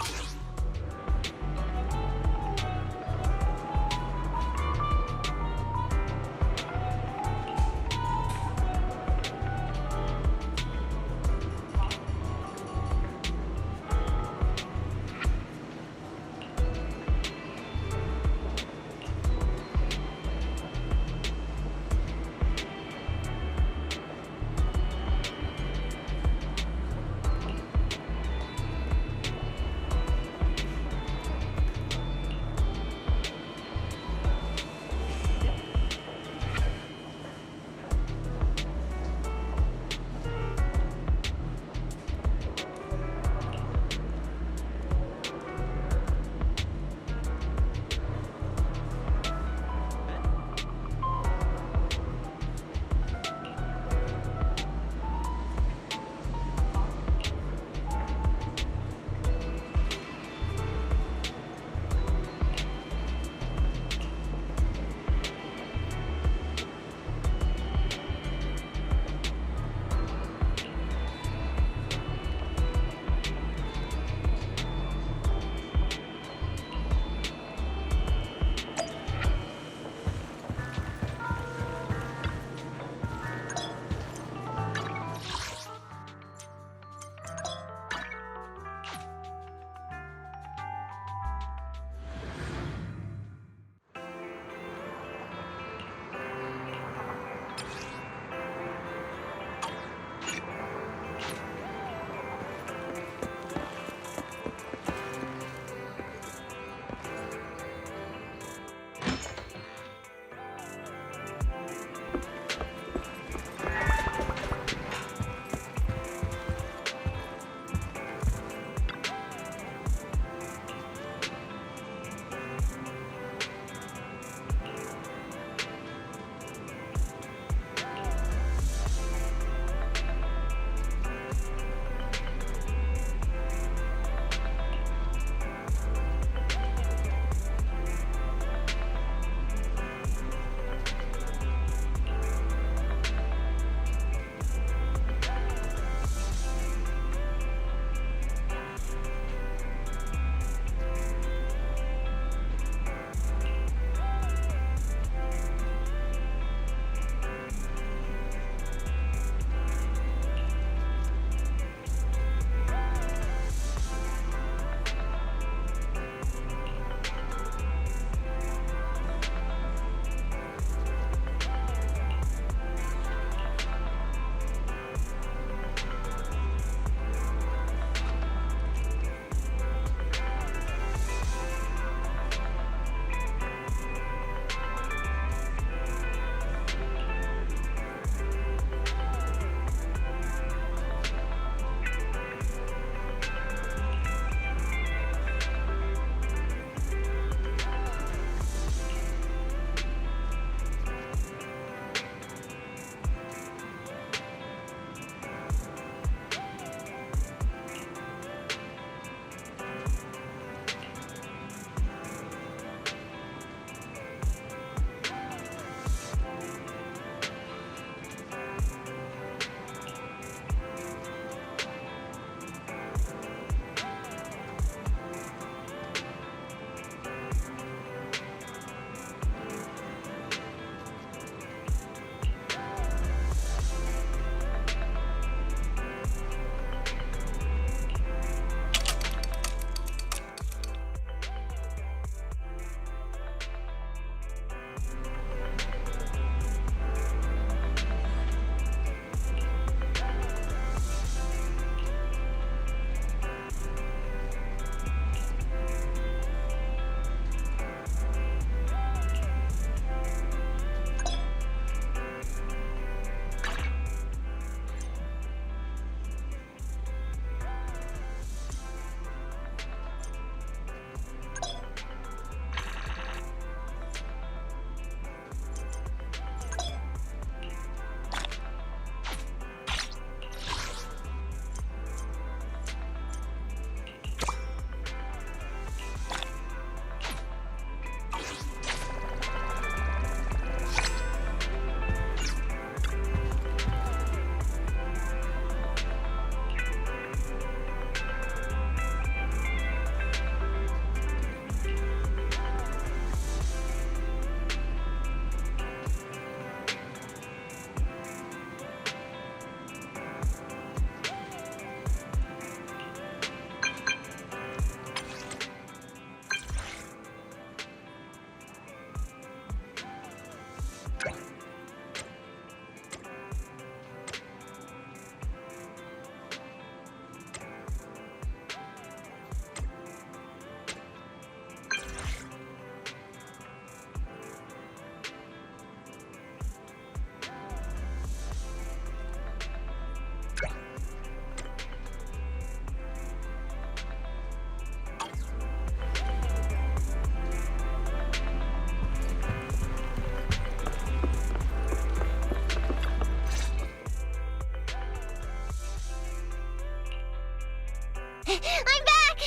I'm back!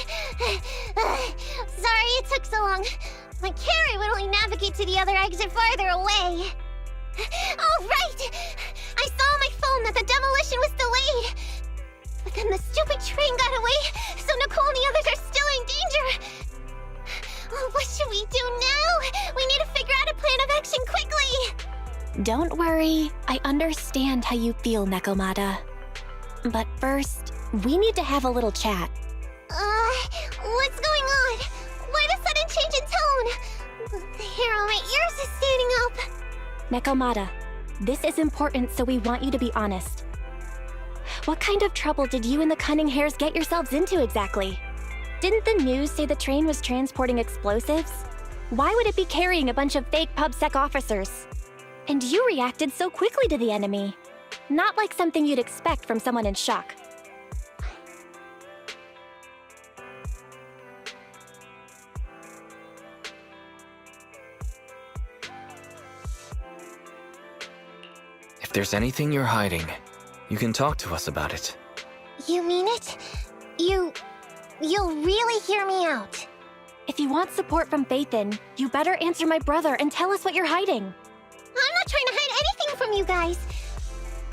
Sorry it took so long. My carrot would only navigate to the other exit farther away. Oh, right! I saw on my phone that the demolition was delayed. But then the stupid train got away, so Nicole and the others are still in danger. Oh, what should we do now? We need to figure out a plan of action quickly! Don't worry, I understand how you feel, Nekomata. But first, we need to have a little chat. What's going on? Why the sudden change in tone? The hair on my ears is standing up. Nekomata, this is important, so we want you to be honest. What kind of trouble did you and the Cunning Hares get yourselves into exactly? Didn't the news say the train was transporting explosives? Why would it be carrying a bunch of fake PubSec officers? And you reacted so quickly to the enemy. Not like something you'd expect from someone in shock. If there's anything you're hiding, you can talk to us about it. You mean it? You'll really hear me out. If you want support from Phaethon, you better answer my brother and tell us what you're hiding. I'm not trying to hide anything from you guys.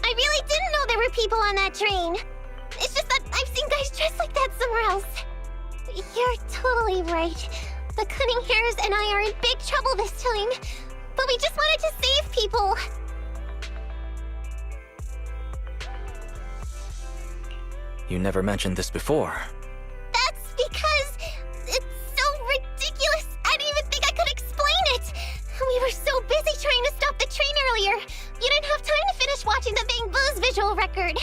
I really didn't know there were people on that train. It's just that I've seen guys dressed like that somewhere else. You're totally right. The Cunning Hares and I are in big trouble this time. But we just wanted to save people. You never mentioned this before. That's because it's so ridiculous. I didn't even think I could explain it. We were so busy trying to stop the train earlier. You didn't have time to finish watching the Bang Boo's visual record.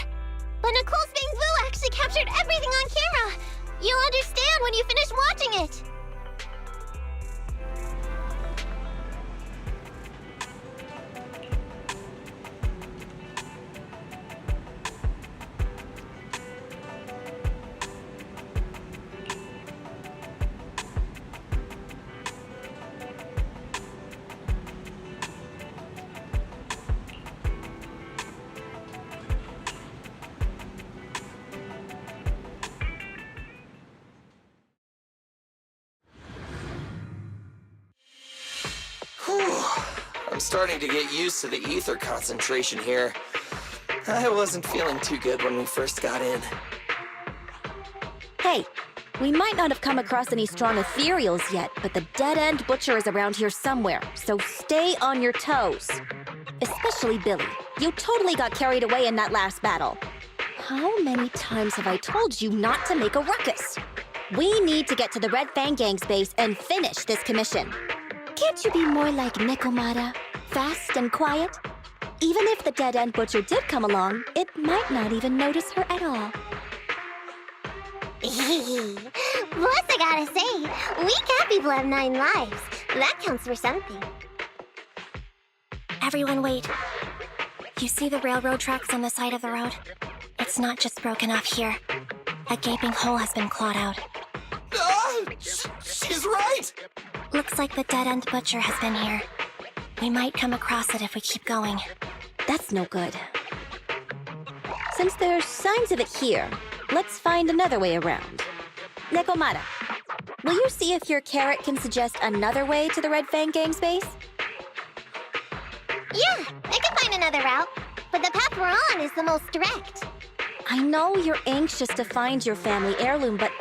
But Nicole's Bang Boo actually captured everything on camera. You'll understand when you finish watching it. I'm starting to get used to the ether concentration here. I wasn't feeling too good when we first got in. Hey, we might not have come across any strong ethereals yet, but the dead-end butcher is around here somewhere, so stay on your toes. Especially Billy. You totally got carried away in that last battle. How many times have I told you not to make a ruckus? We need to get to the Red Fang Gang's base and finish this commission. Can't you be more like Nekomata? Fast and quiet? Even if the dead-end butcher did come along, it might not even notice her at all. Plus, I gotta say, we cat people have 9 lives. That counts for something. Everyone wait. You see the railroad tracks on the side of the road? It's not just broken off here. A gaping hole has been clawed out. She's right! Looks like the dead-end butcher has been here. We might come across it if we keep going. That's no good. Since there's signs of it here, let's find another way around. Nekomata, will you see if your carrot can suggest another way to the Red Fang Gang's base? Yeah, I can find another route, but the path we're on is the most direct. I know you're anxious to find your family heirloom, but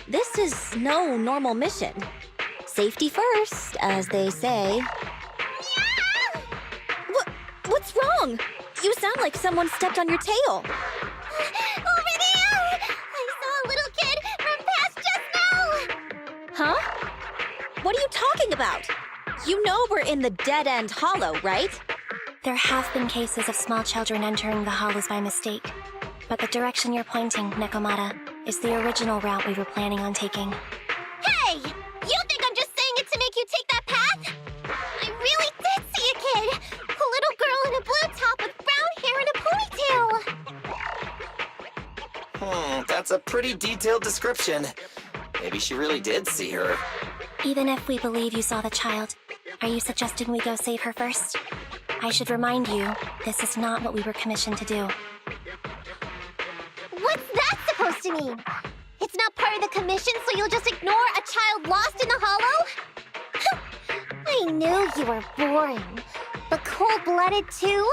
this is no normal mission. Safety first, as they say. Yeah! What's wrong? You sound like someone stepped on your tail. Over there! I saw a little kid run past just now! Huh? What are you talking about? You know we're in the dead-end hollow, right? There have been cases of small children entering the hollows by mistake. But the direction you're pointing, Nekomata, is the original route we were planning on taking. Hey! You think I'm just saying it to make you take that path? I really did see a kid! A little girl in a blue top with brown hair and a ponytail! That's a pretty detailed description. Maybe she really did see her. Even if we believe you saw the child, are you suggesting we go save her first? I should remind you, this is not what we were commissioned to do. What's that supposed to mean? It's not part commission so you'll just ignore a child lost in the hollow? I knew you were boring, but cold-blooded too?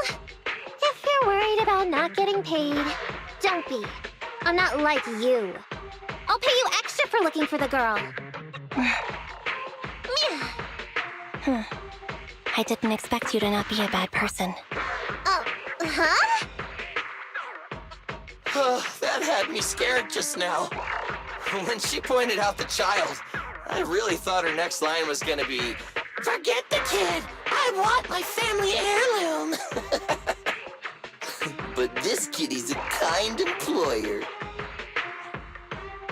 If you're worried about not getting paid, don't be. I'm not like you. I'll pay you extra for looking for the girl. I didn't expect you to not be a bad person. Huh? That had me scared just now. When she pointed out the child, I really thought her next line was gonna be, "Forget the kid! I want my family heirloom!" But this kitty's a kind employer.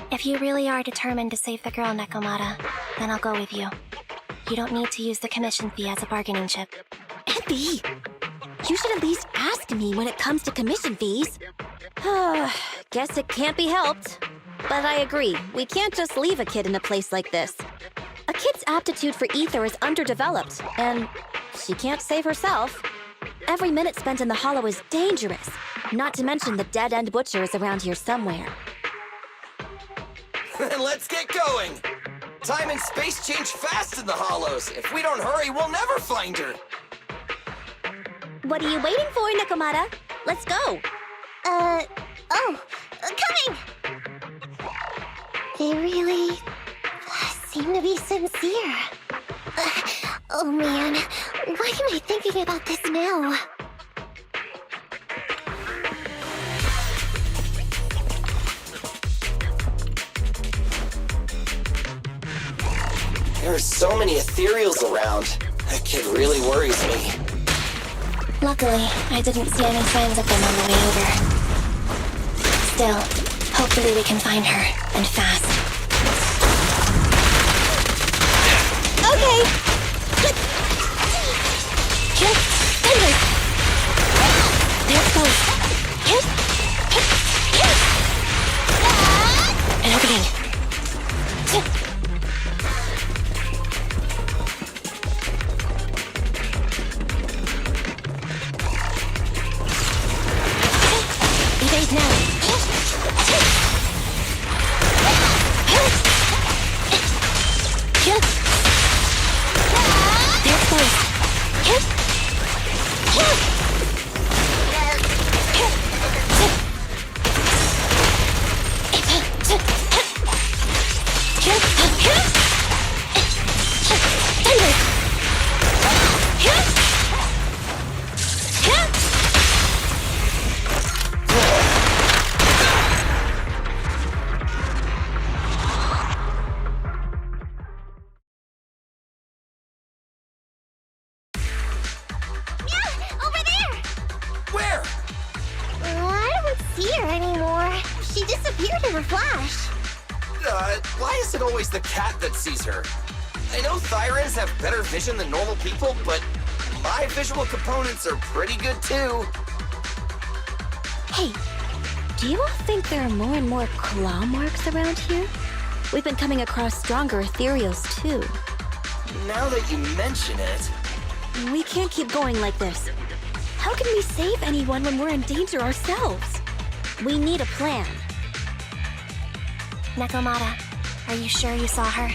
If you really are determined to save the girl, Nekomata, then I'll go with you. You don't need to use the commission fee as a bargaining chip. Abby, you should at least ask me when it comes to commission fees. Guess it can't be helped. But I agree, we can't just leave a kid in a place like this. A kid's aptitude for ether is underdeveloped, and she can't save herself. Every minute spent in the hollow is dangerous, not to mention the dead-end butcher is around here somewhere. Then let's get going! Time and space change fast in the hollows. If we don't hurry, we'll never find her. What are you waiting for, Nekomata? Let's go! Coming! They really seem to be sincere. Oh man, why am I thinking about this now? There are so many ethereals around. That kid really worries me. Luckily, I didn't see any signs of them on the way over. Still, hopefully we can find her, and fast. Okay! There it goes. An opening. Evade now. There it goes. Over there! Where? I don't see her anymore. She disappeared in a flash. Why is it always the cat that sees her? I know Thyrans have better vision than normal people, but my visual components are pretty good too. Hey, do you all think there are more and more claw marks around here? We've been coming across stronger ethereals too. Now that you mention it... We can't keep going like this. How can we save anyone when we're in danger ourselves? We need a plan. Nekomata, are you sure you saw her?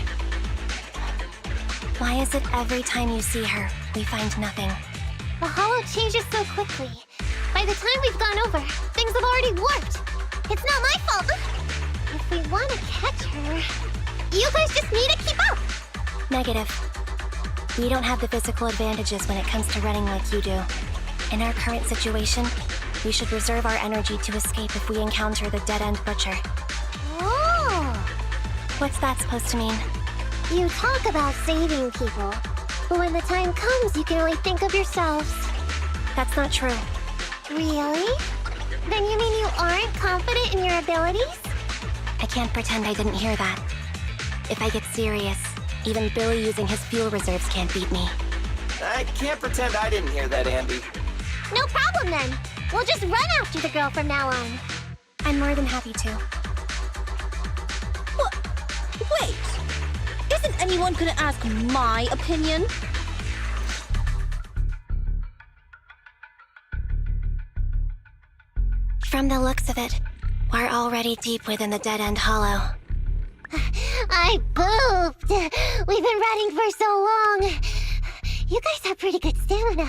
Why is it every time you see her, we find nothing? The hollow changes so quickly. By the time we've gone over, things have already warped. It's not my fault. If we want to catch her, you guys just need to keep up. Negative. We don't have the physical advantages when it comes to running like you do. In our current situation, we should reserve our energy to escape if we encounter the dead-end butcher. Oh! What's that supposed to mean? You talk about saving people, but when the time comes, you can only think of yourselves. That's not true. Really? Then you mean you aren't confident in your abilities? I can't pretend I didn't hear that. If I get serious, even Billy using his fuel reserves can't beat me. I can't pretend I didn't hear that, Ambi. No problem then. We'll just run after the girl from now on. I'm more than happy to. Wait! Isn't anyone gonna ask my opinion? From the looks of it, we're already deep within the dead-end hollow. I pooped. We've been running for so long. You guys have pretty good stamina.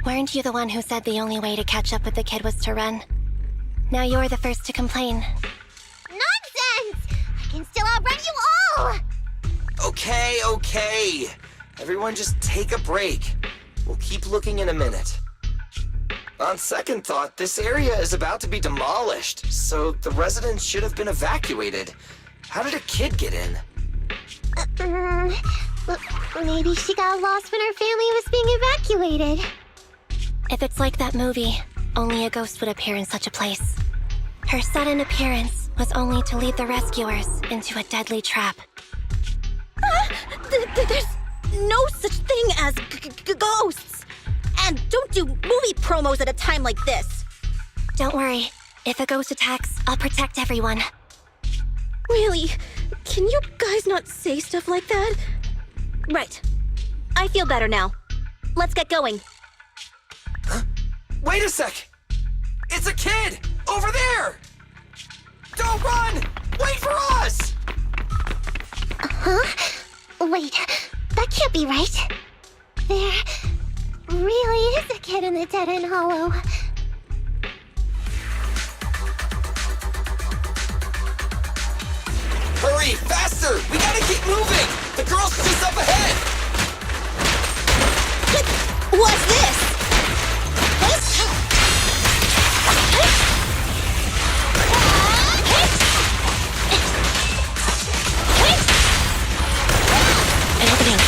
Weren't you the one who said the only way to catch up with the kid was to run? Now you're the first to complain. Nonsense! I can still outrun you all! Okay. Everyone just take a break. We'll keep looking in a minute. On second thought, this area is about to be demolished, so the residents should have been evacuated. How did a kid get in? Maybe she got lost when her family was being evacuated. If it's like that movie, only a ghost would appear in such a place. Her sudden appearance was only to lead the rescuers into a deadly trap. There's no such thing as ghosts! And don't do movie promos at a time like this! Don't worry. If a ghost attacks, I'll protect everyone. Really? Can you guys not say stuff like that? Right. I feel better now. Let's get going. Huh? Wait a sec! It's a kid! Over there! Don't run! Wait for us! Huh? Wait, that can't be right. There really is a kid in the dead-end hollow. Hurry, faster! We gotta keep moving! The girl's just up ahead! What's this? An opening.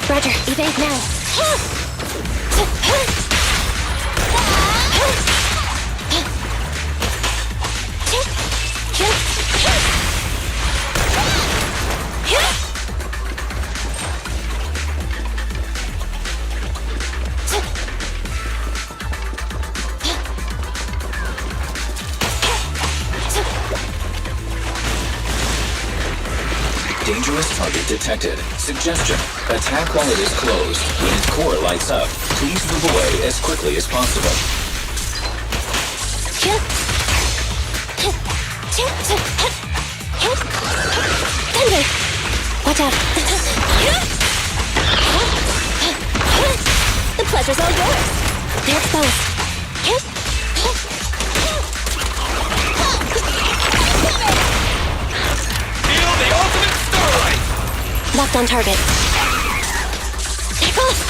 Roger, evade now. Dangerous target detected. Suggestion. Attack while it is closed. When its core lights up, please move away as quickly as possible. Thunder! Watch out! The pleasure's all yours! They're exposed. Feel the ultimate starlight! Locked on target. They're both!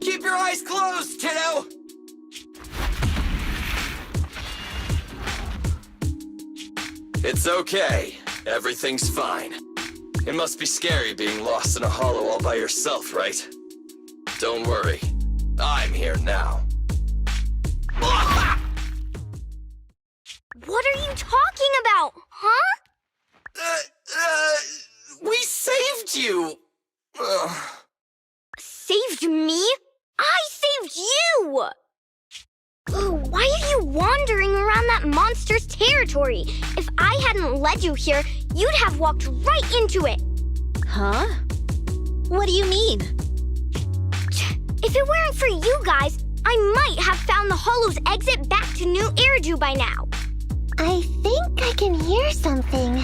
Keep your eyes closed, kiddo! It's okay. Everything's fine. It must be scary being lost in a hollow all by yourself, right? Don't worry. I'm here now. What are you talking about, huh? We saved you! Saved me? I saved you! Why are you wandering around that monster's territory? If I hadn't led you here, you'd have walked right into it. Huh? What do you mean? If it weren't for you guys, I might have found the hollow's exit back to New Eridu by now. I think I can hear something.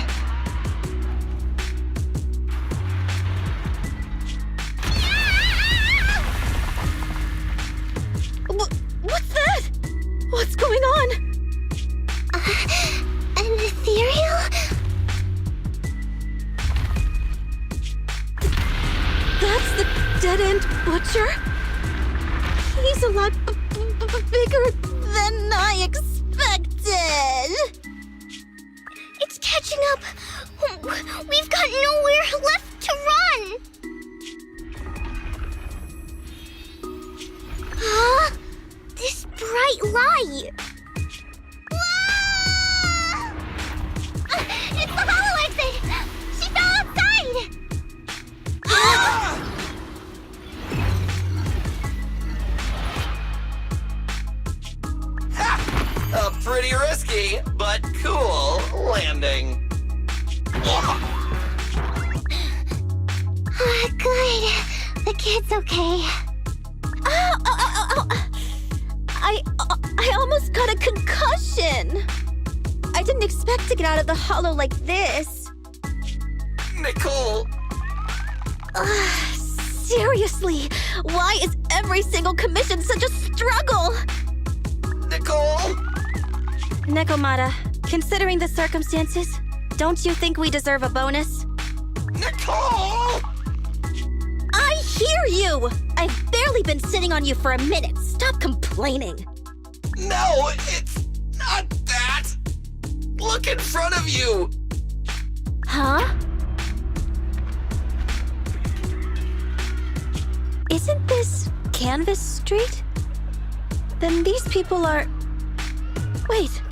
What's that? What's going on? An ethereal? That's the dead-end butcher? He's a lot bigger than I expected. It's catching up. We've got nowhere left to run. Huh? This bright light. Pretty risky, but cool landing. Good. The kid's okay. Ow! I almost got a concussion. I didn't expect to get out of the hollow like this. Nicole! Seriously, why is every single commission such a struggle? Nicole! Nekomata, considering the circumstances, don't you think we deserve a bonus? Nicole! I hear you! I've barely been sitting on you for a minute. Stop complaining. No, it's not that! Look in front of you! Huh? Isn't this Canvas Street? Then these people are... Wait.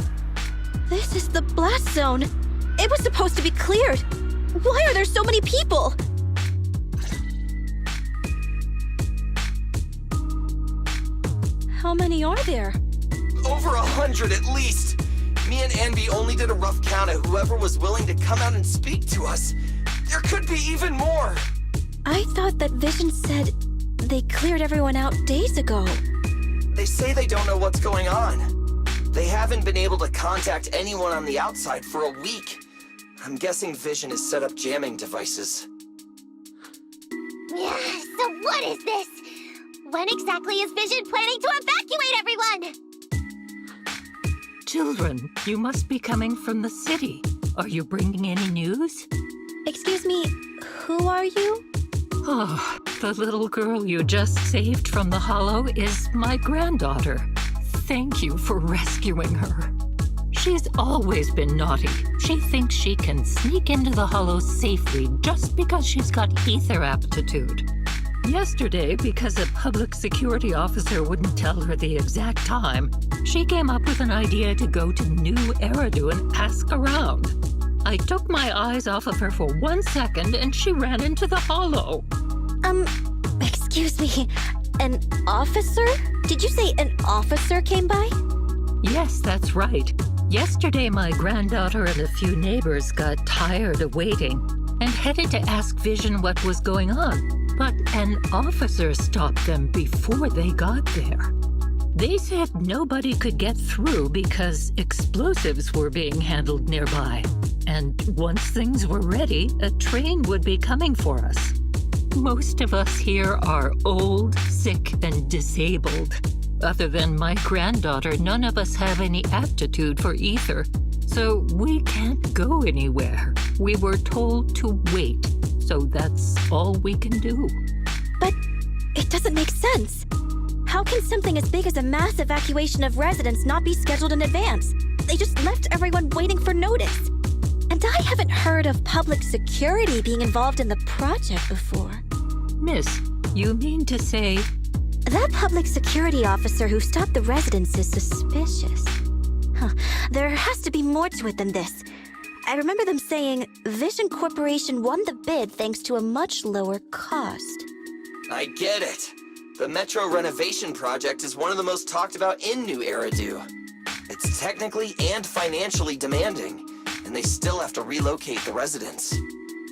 This is the blast zone. It was supposed to be cleared. Why are there so many people? How many are there? Over 100 at least. Me and Anby only did a rough count of whoever was willing to come out and speak to us. There could be even more. I thought that Vision said they cleared everyone out days ago. They say they don't know what's going on. They haven't been able to contact anyone on the outside for a week. I'm guessing Vision has set up jamming devices. Yeah, so what is this? When exactly is Vision planning to evacuate everyone? Children, you must be coming from the city. Are you bringing any news? Excuse me, who are you? Oh, the little girl you just saved from the hollow is my granddaughter. Thank you for rescuing her. She's always been naughty. She thinks she can sneak into the hollow safely just because she's got ether aptitude. Yesterday, because a public security officer wouldn't tell her the exact time, she came up with an idea to go to New Eridu and ask around. I took my eyes off of her for 1 second and she ran into the hollow. Excuse me, an officer? Did you say an officer came by? Yes, that's right. Yesterday, my granddaughter and a few neighbors got tired of waiting and headed to ask Vision what was going on. But an officer stopped them before they got there. They said nobody could get through because explosives were being handled nearby. And once things were ready, a train would be coming for us. Most of us here are old, sick, and disabled. Other than my granddaughter, none of us have any aptitude for ether. So we can't go anywhere. We were told to wait. So that's all we can do. But it doesn't make sense. How can something as big as a mass evacuation of residents not be scheduled in advance? They just left everyone waiting for notice. And I haven't heard of public security being involved in the project before. Miss, you mean to say... That public security officer who stopped the residents is suspicious. Huh. There has to be more to it than this. I remember them saying Vision Corporation won the bid thanks to a much lower cost. I get it. The Metro renovation project is one of the most talked about in New Eridu. It's technically and financially demanding, and they still have to relocate the residents.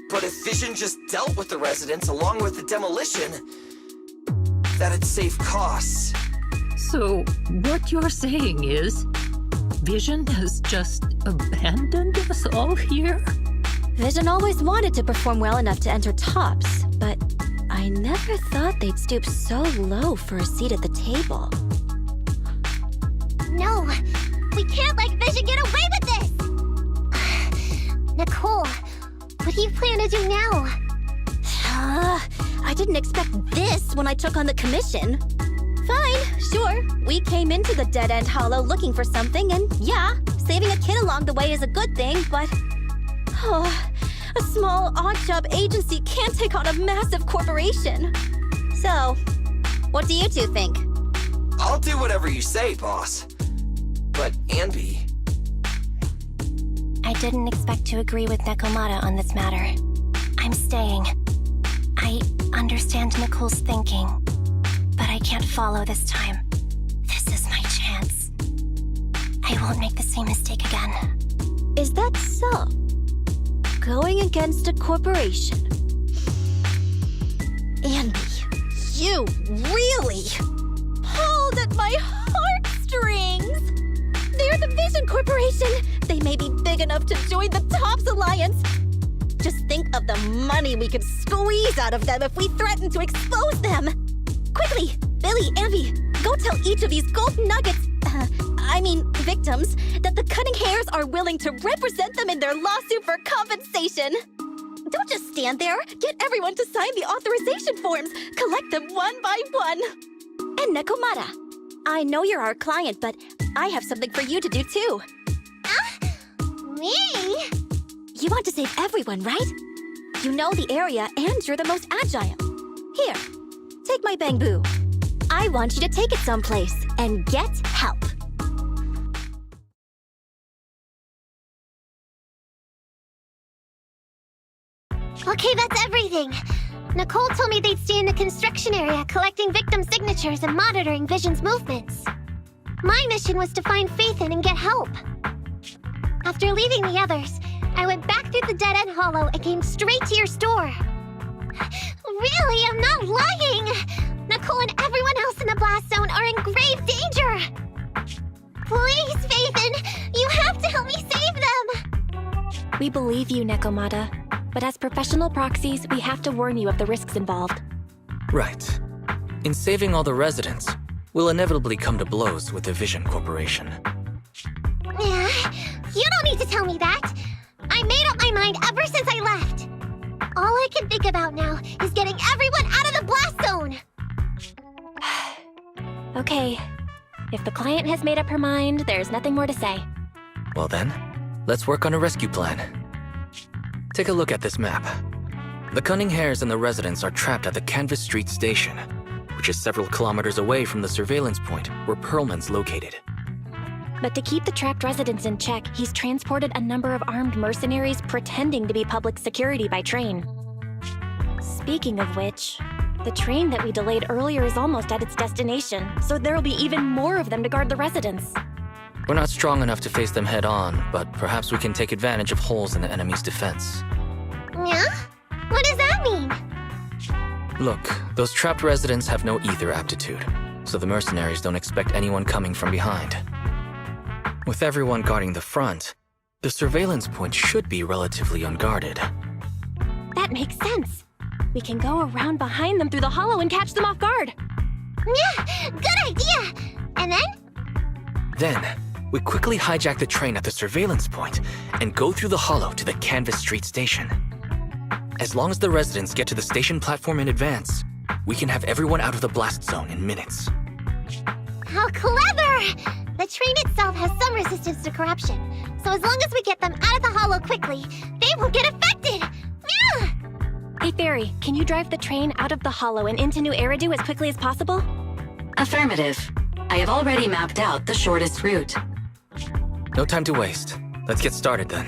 But if Vision just dealt with the residents along with the demolition, that'd save costs. So, what you're saying is, Vision has just abandoned us all here? Vision always wanted to perform well enough to enter tops, but I never thought they'd stoop so low for a seat at the table. No, we can't let Vision get away with this! Nicole, what do you plan to do now? I didn't expect this when I took on the commission. Fine, sure. We came into the dead-end hollow looking for something, and yeah, saving a kid along the way is a good thing, but... a small odd-job agency can't take on a massive corporation. So, what do you two think? I'll do whatever you say, boss. But, Anby... I didn't expect to agree with Nekomata on this matter. I'm staying. I understand Nicole's thinking, but I can't follow this time. This is my chance. I won't make the same mistake again. Is that so? Going against a corporation. Andy, you really pulled at my heartstrings! They're the Vision Corporation! They may be big enough to join the TOPS Alliance! Just think of the money we could squeeze out of them if we threaten to expose them! Quickly, Billy, Ambi, go tell each of these gold nuggets, victims, that the Cunning Hares are willing to represent them in their lawsuit for compensation! Don't just stand there! Get everyone to sign the authorization forms! Collect them one by one! And Nekomata, I know you're our client, but I have something for you to do too. Me? You want to save everyone, right? You know the area and you're the most agile. Here, take my bamboo. I want you to take it someplace and get help. Okay, that's everything. Nicole told me they'd stay in the construction area collecting victim signatures and monitoring Vision's movements. My mission was to find Faithin and get help. After leaving the others, I went back through the dead-end hollow and came straight to your store. Really, I'm not lying! Nicole and everyone else in the blast zone are in grave danger! Please, Faithin, you have to help me save them! We believe you, Nekomata. But as professional proxies, we have to warn you of the risks involved. Right. In saving all the residents, we'll inevitably come to blows with the Vision Corporation. Yeah, you don't need to tell me that. I made up my mind ever since I left. All I can think about now is getting everyone out of the blast zone. Okay. If the client has made up her mind, there's nothing more to say. Well then, let's work on a rescue plan. Take a look at this map. The Cunning Hares and the residents are trapped at the Canvas Street station, which is several kilometers away from the surveillance point where Perlman's located. But to keep the trapped residents in check, he's transported a number of armed mercenaries pretending to be public security by train. Speaking of which, the train that we delayed earlier is almost at its destination, so there'll be even more of them to guard the residents. We're not strong enough to face them head-on, but perhaps we can take advantage of holes in the enemy's defense. Yeah? What does that mean? Look, those trapped residents have no ether aptitude, so the mercenaries don't expect anyone coming from behind. With everyone guarding the front, the surveillance point should be relatively unguarded. That makes sense. We can go around behind them through the hollow and catch them off guard. Yeah, good idea! And then? Then, we quickly hijack the train at the surveillance point and go through the hollow to the Canvas Street station. As long as the residents get to the station platform in advance, we can have everyone out of the blast zone in minutes. How clever! The train itself has some resistance to corruption, so as long as we get them out of the hollow quickly, they won't get affected! Yeah! Hey, Fairy, can you drive the train out of the hollow and into New Eridu as quickly as possible? Affirmative. I have already mapped out the shortest route. No time to waste. Let's get started then.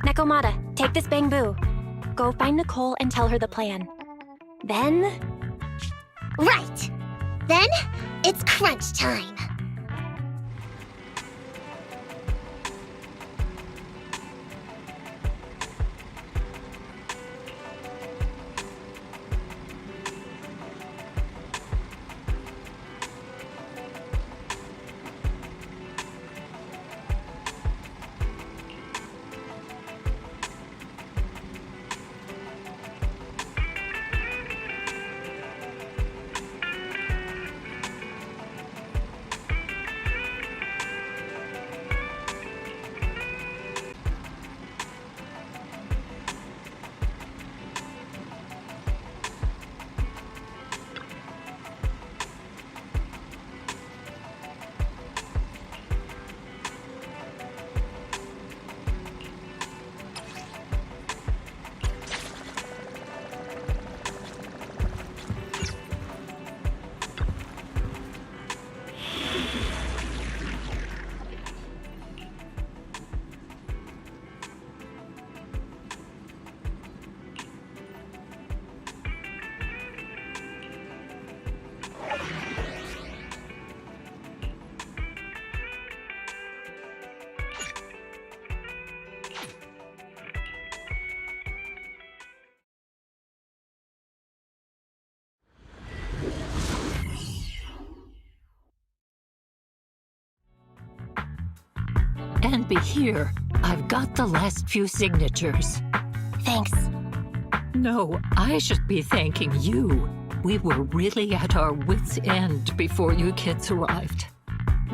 Nekomata, take this bamboo. Go find Nicole and tell her the plan. Then... Right! Then, it's crunch time! Anby, here. I've got the last few signatures. Thanks. No, I should be thanking you. We were really at our wits' end before you kids arrived.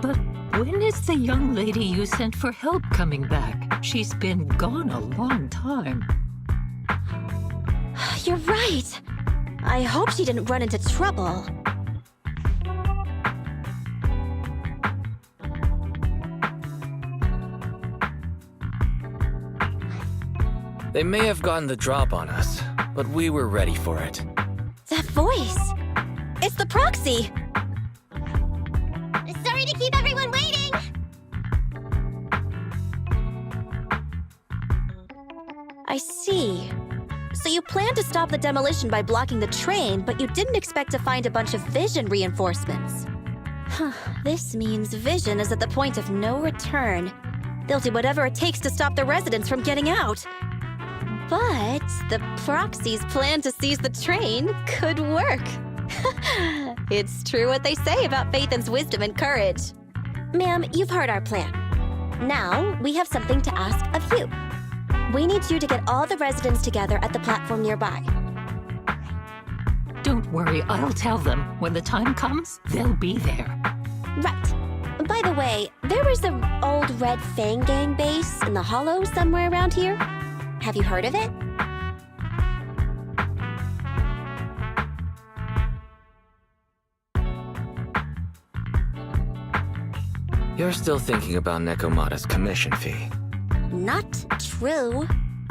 But when is the young lady you sent for help coming back? She's been gone a long time. You're right. I hope she didn't run into trouble. They may have gotten the drop on us, but we were ready for it. That voice! It's the proxy! Sorry to keep everyone waiting! I see. So you planned to stop the demolition by blocking the train, but you didn't expect to find a bunch of Vision reinforcements. This means Vision is at the point of no return. They'll do whatever it takes to stop the residents from getting out. But the proxy's plan to seize the train could work. It's true what they say about Phaethon's wisdom and courage. Ma'am, you've heard our plan. Now, we have something to ask of you. We need you to get all the residents together at the platform nearby. Don't worry, I'll tell them. When the time comes, they'll be there. Right. By the way, there was an old Red Fang Gang base in the Hollow somewhere around here. Have you heard of it? You're still thinking about Nekomata's commission fee. Not true.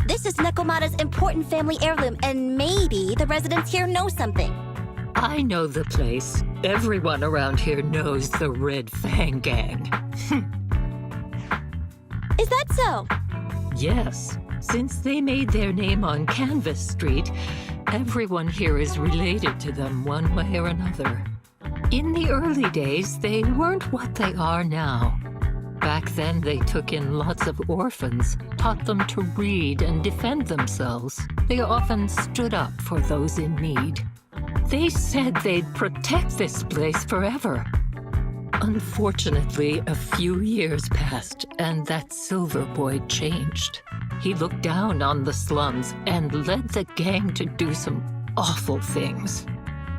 This is Nekomata's important family heirloom, and maybe the residents here know something. I know the place. Everyone around here knows the Red Fang Gang. Is that so? Yes. Since they made their name on Canvas Street, everyone here is related to them one way or another. In the early days, they weren't what they are now. Back then, they took in lots of orphans, taught them to read and defend themselves. They often stood up for those in need. They said they'd protect this place forever. Unfortunately, a few years passed, and that Silver Boy changed. He looked down on the slums and led the gang to do some awful things.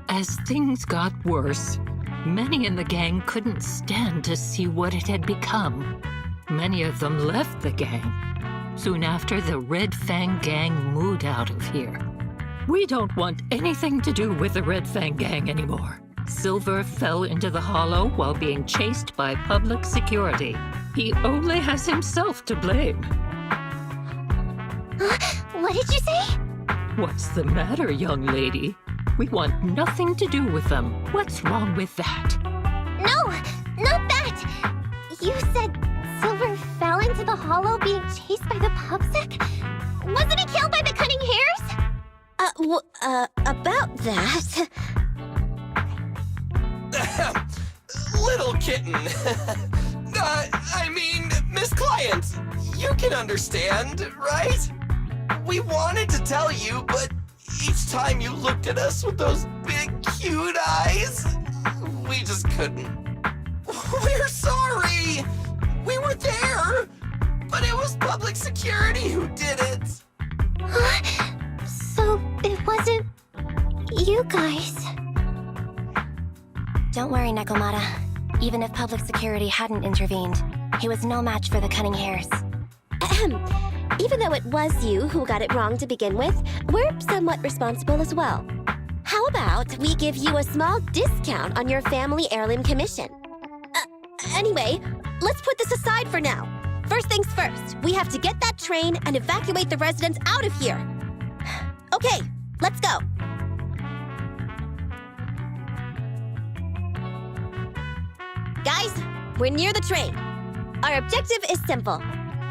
As things got worse, many in the gang couldn't stand to see what it had become. Many of them left the gang. Soon after, the Red Fang Gang moved out of here. We don't want anything to do with the Red Fang Gang anymore. Silver fell into the Hollow while being chased by public security. He only has himself to blame. What did you say? What's the matter, young lady? We want nothing to do with them. What's wrong with that? No, not that! You said Silver fell into the Hollow being chased by the PubSec? Wasn't he killed by the Cunning Hares? About that... Little kitten. I mean, Miss Client, you can understand, right? We wanted to tell you, but each time you looked at us with those big, cute eyes, we just couldn't. We're sorry! We were there, but it was public security who did it. So it wasn't you guys. Don't worry, Nekomata. Even if public security hadn't intervened, he was no match for the Cunning Hares. Even though it was you who got it wrong to begin with, we're somewhat responsible as well. How about we give you a small discount on your family heirloom commission? Anyway, let's put this aside for now. First things first, we have to get that train and evacuate the residents out of here. Okay, let's go. Guys, we're near the train. Our objective is simple.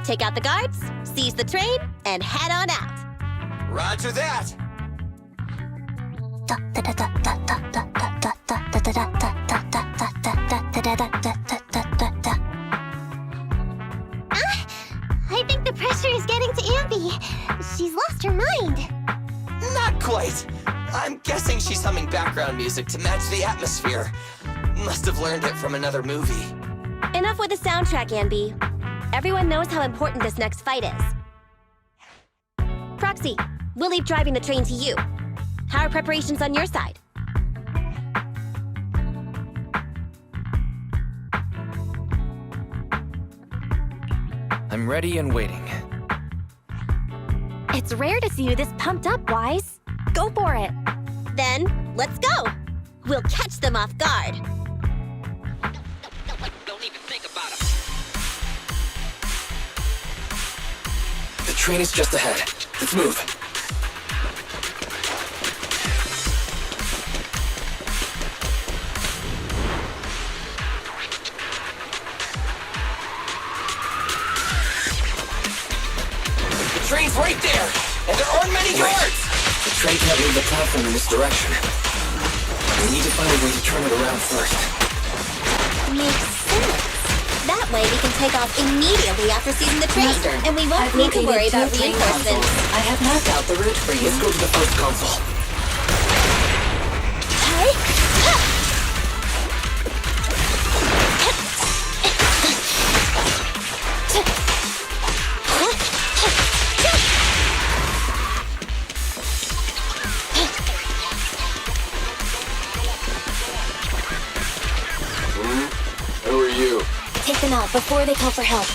Take out the guards, seize the train, and head on out. Roger that. I think the pressure is getting to Anby. She's lost her mind. Not quite. I'm guessing she's humming background music to match the atmosphere. Must have learned it from another movie. Enough with the soundtrack, Anby. Everyone knows how important this next fight is. Proxy, we'll leave driving the train to you. How are preparations on your side? I'm ready and waiting. It's rare to see you this pumped up, Wise. Go for it. Then, let's go! We'll catch them off guard. Don't even think about it. The train is just ahead. Let's move. The train's right there, and there aren't many guards. The train can't leave the platform in this direction. We need to find a way to turn it around first. Makes sense. That way we can take off immediately after seizing the train, and we won't need to worry about reinforcements. I have mapped out the route for you. Let's go to the first console. Who are you? Take them out before they call for help.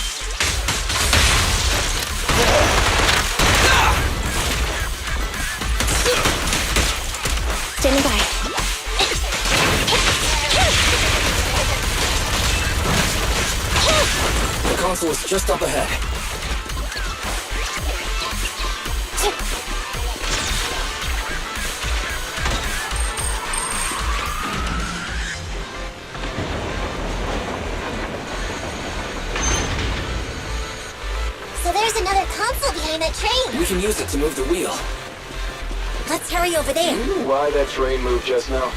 Standing by. The console is just up ahead. So there's another console behind that train. We can use it to move the wheel. Let's hurry over there. Why that train moved just now?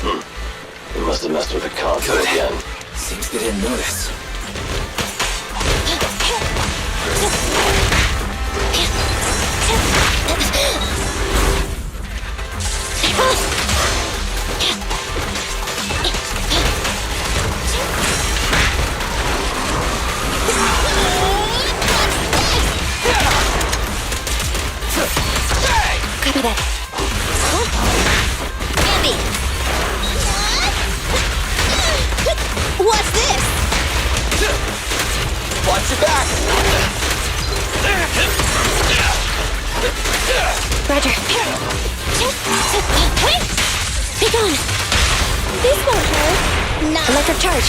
They must have messed with the console again. Seems they didn't notice. Copy that. Andy! What's this? Watch your back. Roger. Be gone. This won't hurt. Nah. Electric charge.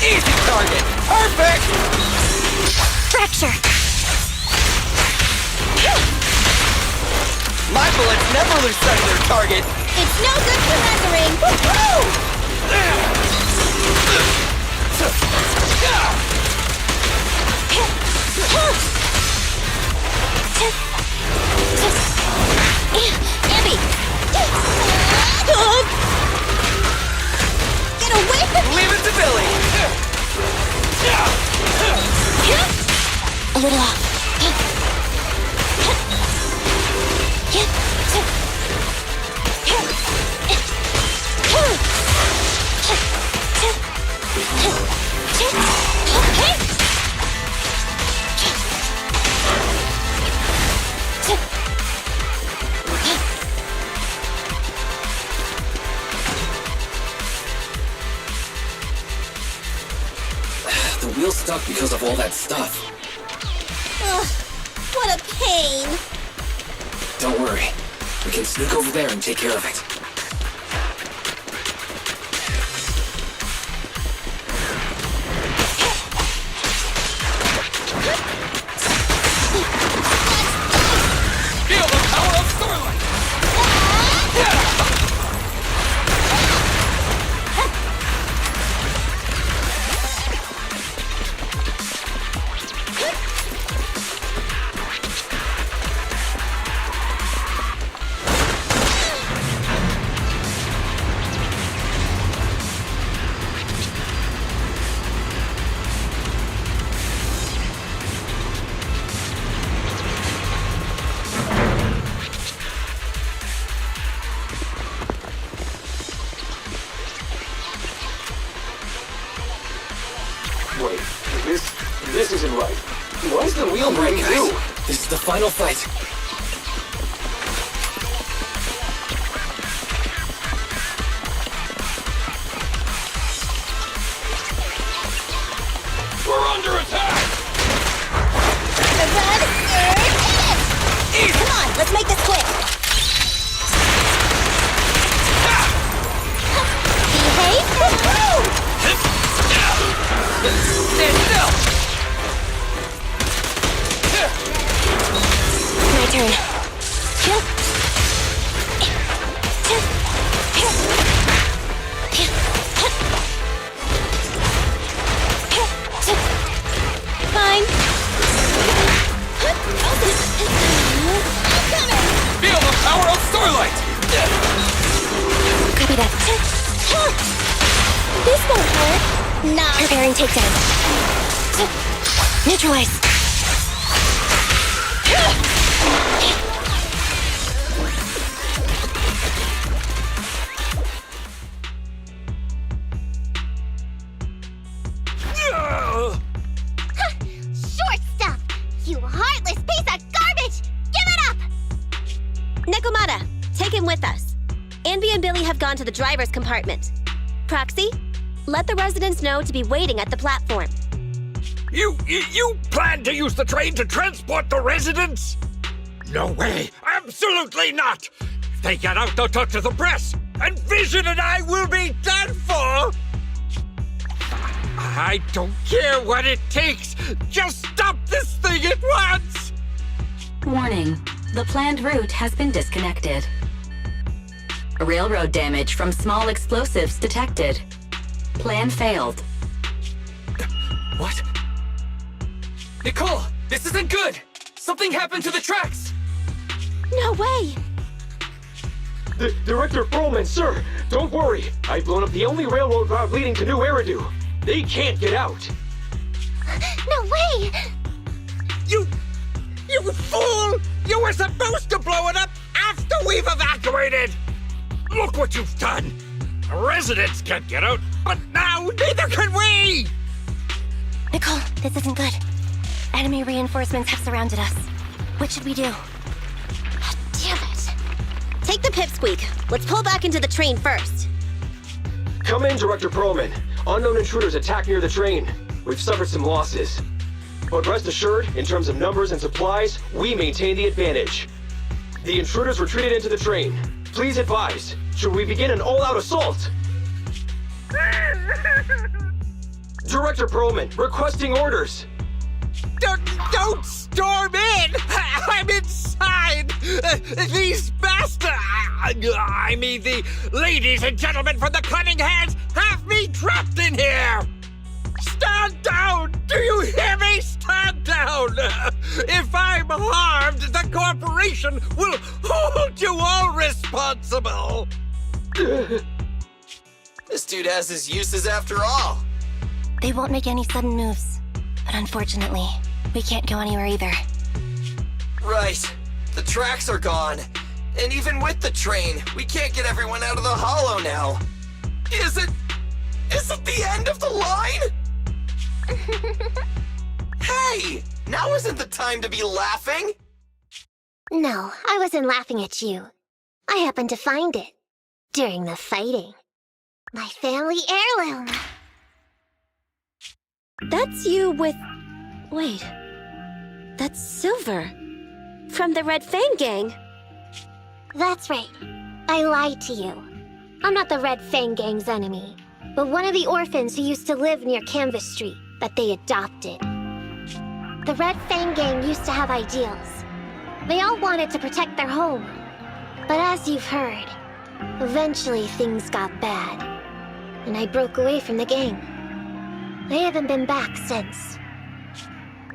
Easy target. Perfect. Fracture. My bullets never lose sight of their target. It's no good surrendering. Abby! Get away from me! Leave it to Billy. A little off. The wheel's stuck because of all that stuff. Ugh, what a pain. Don't worry. We can sneak over there and take care of it. Feel the power of Starlight. This isn't right. Why is the wheel breaking too? This is the final fight. We're under attack! Come on, let's make this quick. Behave. Stand still! My turn. Fine. Feel the power of Starlight! Copy that. This won't hurt. Nah. Preparing takedown. Neutralize. Short stuff! You heartless piece of garbage! Give it up! Nekomata, take him with us. Anby and Billy have gone to the driver's compartment. Proxy, let the residents know to be waiting at the platform. You plan to use the train to transport the residents? No way! Absolutely not! If they get out, they'll talk to the press, and Vision and I will be done for! I don't care what it takes! Just stop this thing at once! Warning. The planned route has been disconnected. Railroad damage from small explosives detected. Plan failed. What? Nicole, this isn't good! Something happened to the tracks! No way! Director Perlman, sir, don't worry. I've blown up the only railroad route leading to New Eridu. They can't get out. No way! You fool! You were supposed to blow it up after we've evacuated! Look what you've done! The residents can't get out, but now neither can we! Nicole, this isn't good. Enemy reinforcements have surrounded us. What should we do? Damn it. Take the pipsqueak. Let's pull back into the train first. Come in, Director Perlman. Unknown intruders attacked near the train. We've suffered some losses. But rest assured, in terms of numbers and supplies, we maintain the advantage. The intruders retreated into the train. Please advise, should we begin an all-out assault? Director Perlman, requesting orders. Don't storm in! I'm inside! These bastards! I mean, the ladies and gentlemen from the Cunning Hands have me trapped in here! Stand down! Do you hear me? Stand down! If I'm harmed, the corporation will hold you all responsible! This dude has his uses after all. They won't make any sudden moves. But unfortunately, we can't go anywhere either. Right. The tracks are gone. And even with the train, we can't get everyone out of the hollow now. Is it the end of the line? Hey! Now isn't the time to be laughing! No, I wasn't laughing at you. I happened to find it. During the fighting. My family heirloom. That's you with... Wait. That's Silver. From the Red Fang Gang. That's right. I lied to you. I'm not the Red Fang Gang's enemy, but one of the orphans who used to live near Canvas Street that they adopted. The Red Fang Gang used to have ideals. They all wanted to protect their home. But as you've heard, eventually things got bad, and I broke away from the gang. I haven't been back since.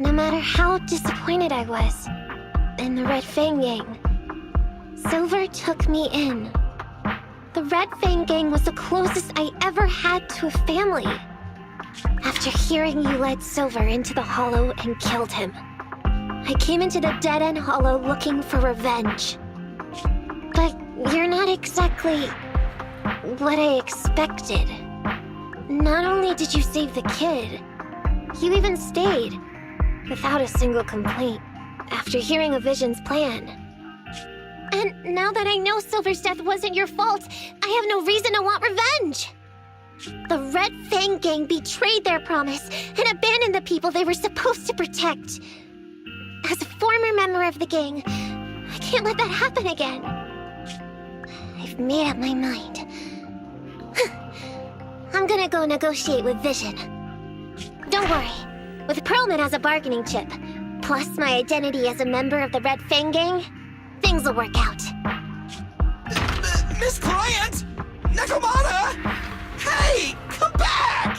No matter how disappointed I was in the Red Fang Gang, Silver took me in. The Red Fang Gang was the closest I ever had to a family. After hearing you led Silver into the Hollow and killed him, I came into the dead-end Hollow looking for revenge. But you're not exactly what I expected. Not only did you save the kid, You even stayed, without a single complaint, after hearing of Vision's plan. And now that I know Silver's death wasn't your fault, I have no reason to want revenge! The Red Fang Gang betrayed their promise and abandoned the people they were supposed to protect. As a former member of the gang, I can't let that happen again. I've made up my mind. I'm gonna go negotiate with Vision. Don't worry. With Perlman as a bargaining chip, plus my identity as a member of the Red Fang Gang, things will work out. Miss Client! Nekomata! Hey! Come back!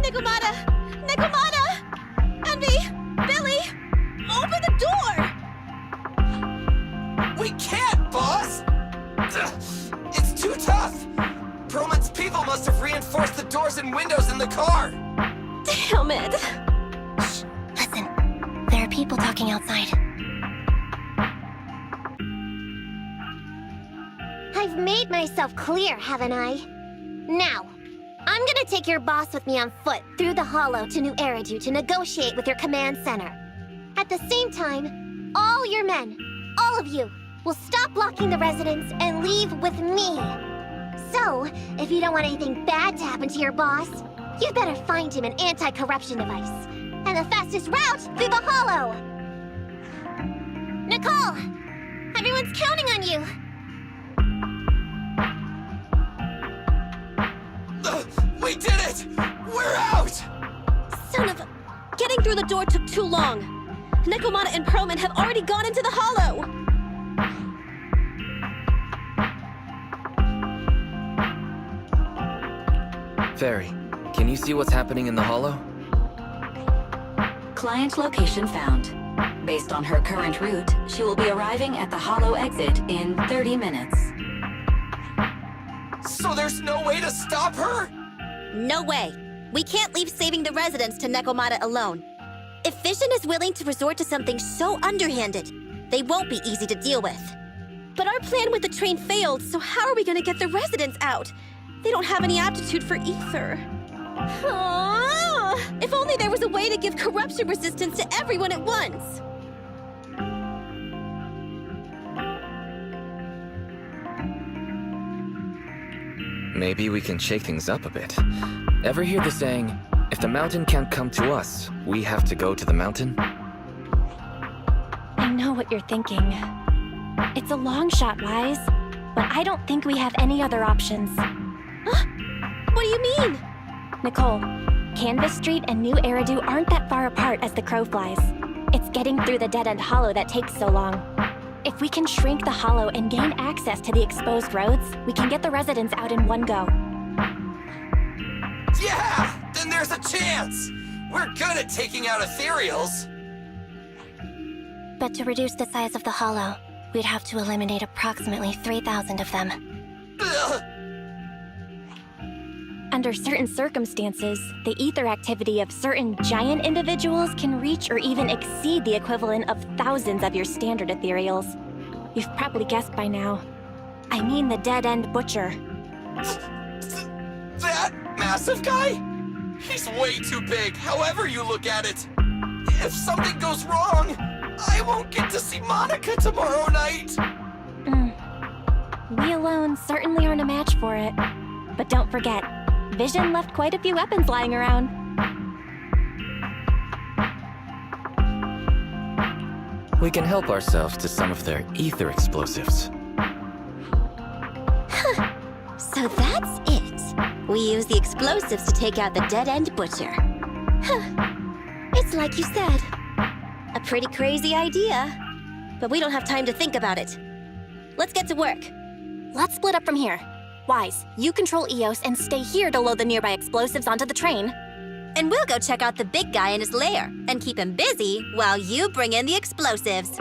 Nekomata! Nekomata! Envy! Billy! Open the door! We can't, boss! It's too tough! Perlman's people must have reinforced the doors and windows in the car! Damn it! Shh, listen. There are people talking outside. I've made myself clear, haven't I? Now, I'm gonna take your boss with me on foot through the Hollow to New Eridu to negotiate with your command center. At the same time, all your men, all of you, will stop blocking the residents and leave with me. So, if you don't want anything bad to happen to your boss, you'd better find him an anti-corruption device. And the fastest route through the Hollow! Nicole! Everyone's counting on you! We did it! We're out! Son of a... Getting through the door took too long. Nekomata and Perlman have already gone into the Hollow! Fairy, can you see what's happening in the Hollow? Client location found. Based on her current route, she will be arriving at the Hollow exit in 30 minutes. So there's no way to stop her? No way. We can't leave saving the residents to Nekomata alone. If Vision is willing to resort to something so underhanded, they won't be easy to deal with. But our plan with the train failed, so how are we gonna get the residents out? They don't have any aptitude for ether. If only there was a way to give corruption resistance to everyone at once! Maybe we can shake things up a bit. Ever hear the saying, if the mountain can't come to us, we have to go to the mountain? I know what you're thinking. It's a long shot, Wise, but I don't think we have any other options. What do you mean? Nicole, Canvas Street and New Eridu aren't that far apart as the crow flies. It's getting through the dead-end hollow that takes so long. If we can shrink the hollow and gain access to the exposed roads, we can get the residents out in one go. Yeah! Then there's a chance! We're good at taking out ethereals! But to reduce the size of the hollow, we'd have to eliminate approximately 3,000 of them. Ugh. Under certain circumstances, the ether activity of certain giant individuals can reach or even exceed the equivalent of thousands of your standard ethereals. You've probably guessed by now. I mean the dead-end butcher. That massive guy? He's way too big, however you look at it. If something goes wrong, I won't get to see Monica tomorrow night. We alone certainly aren't a match for it. But don't forget, Vision left quite a few weapons lying around. We can help ourselves to some of their ether explosives. So that's it. We use the explosives to take out the dead-end butcher. It's like you said. A pretty crazy idea. But we don't have time to think about it. Let's get to work. Let's split up from here. Wise, you control Eos and stay here to load the nearby explosives onto the train. And we'll go check out the big guy in his lair and keep him busy while you bring in the explosives.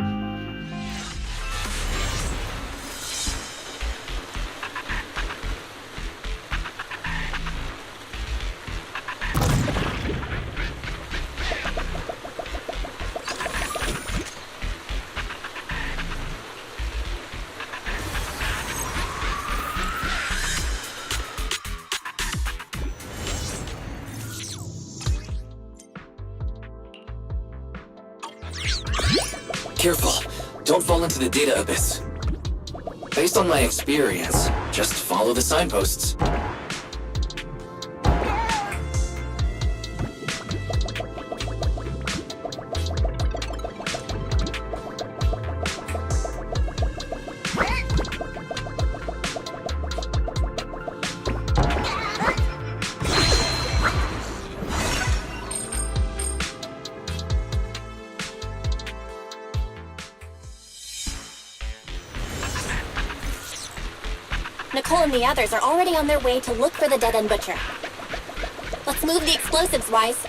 Careful. Don't fall into the data abyss. Based on my experience, just follow the signposts. Nicole and the others are already on their way to look for the dead-end butcher. Let's move the explosives, Wise.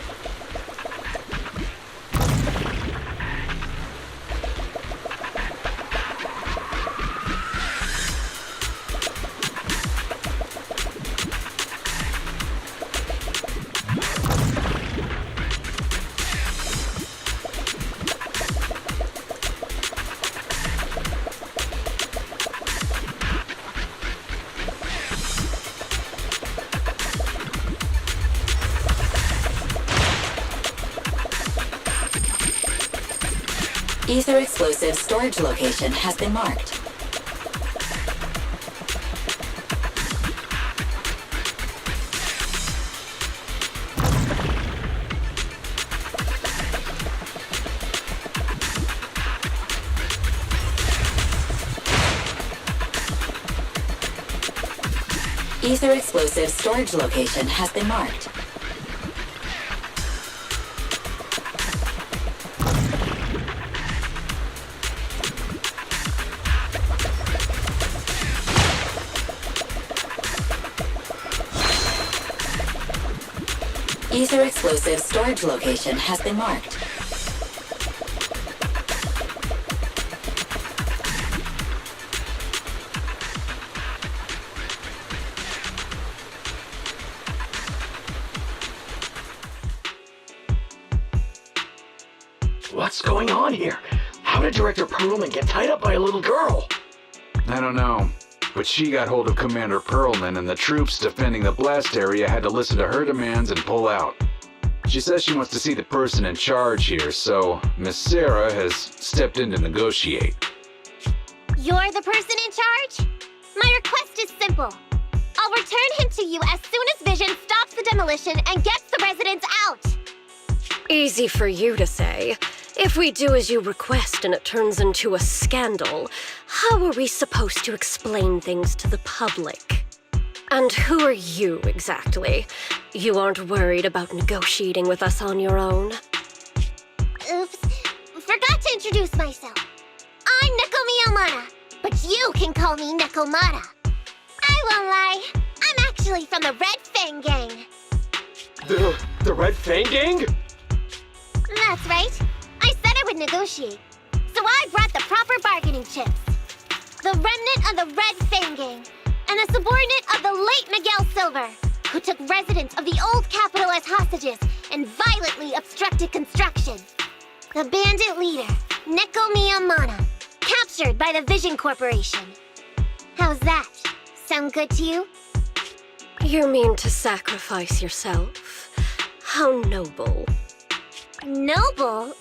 Ether explosive storage location has been marked. Ether explosive storage location has been marked. Ether explosive storage location has been marked. What's going on here? How did Director Perlman get tied up by a little girl? I don't know, but she got hold of Commander Perlman, and the troops defending the blast area had to listen to her demands and pull out. She says she wants to see the person in charge here, so Miss Sarah has stepped in to negotiate. You're the person in charge? My request is simple. I'll return him to you as soon as Vision stops the demolition and gets the residents out. Easy for you to say. If we do as you request and it turns into a scandal, how are we supposed to explain things to the public? And who are you, exactly? You aren't worried about negotiating with us on your own? Oops. Forgot to introduce myself. I'm Neko Miyamata, but you can call me Nekomata. I won't lie. I'm actually from the Red Fang Gang. The Red Fang Gang? That's right. I said I would negotiate. So I brought the proper bargaining chips. The remnant of the Red Fang Gang, and a subordinate of the late Miguel Silver, who took residents of the old capital as hostages and violently obstructed construction. The bandit leader, Neko Miyamata, captured by the Vision Corporation. How's that? Sound good to you? You mean to sacrifice yourself? How noble. Noble?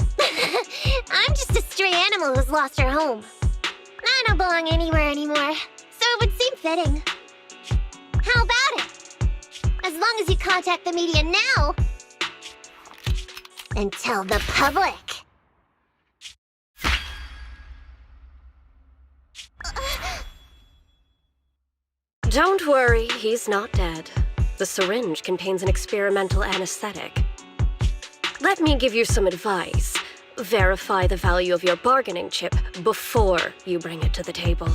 I'm just a stray animal who's lost her home. I don't belong anywhere anymore, so it would seem fitting. How about it? As long as you contact the media now and tell the public. Don't worry, he's not dead. The syringe contains an experimental anesthetic. Let me give you some advice. Verify the value of your bargaining chip before you bring it to the table.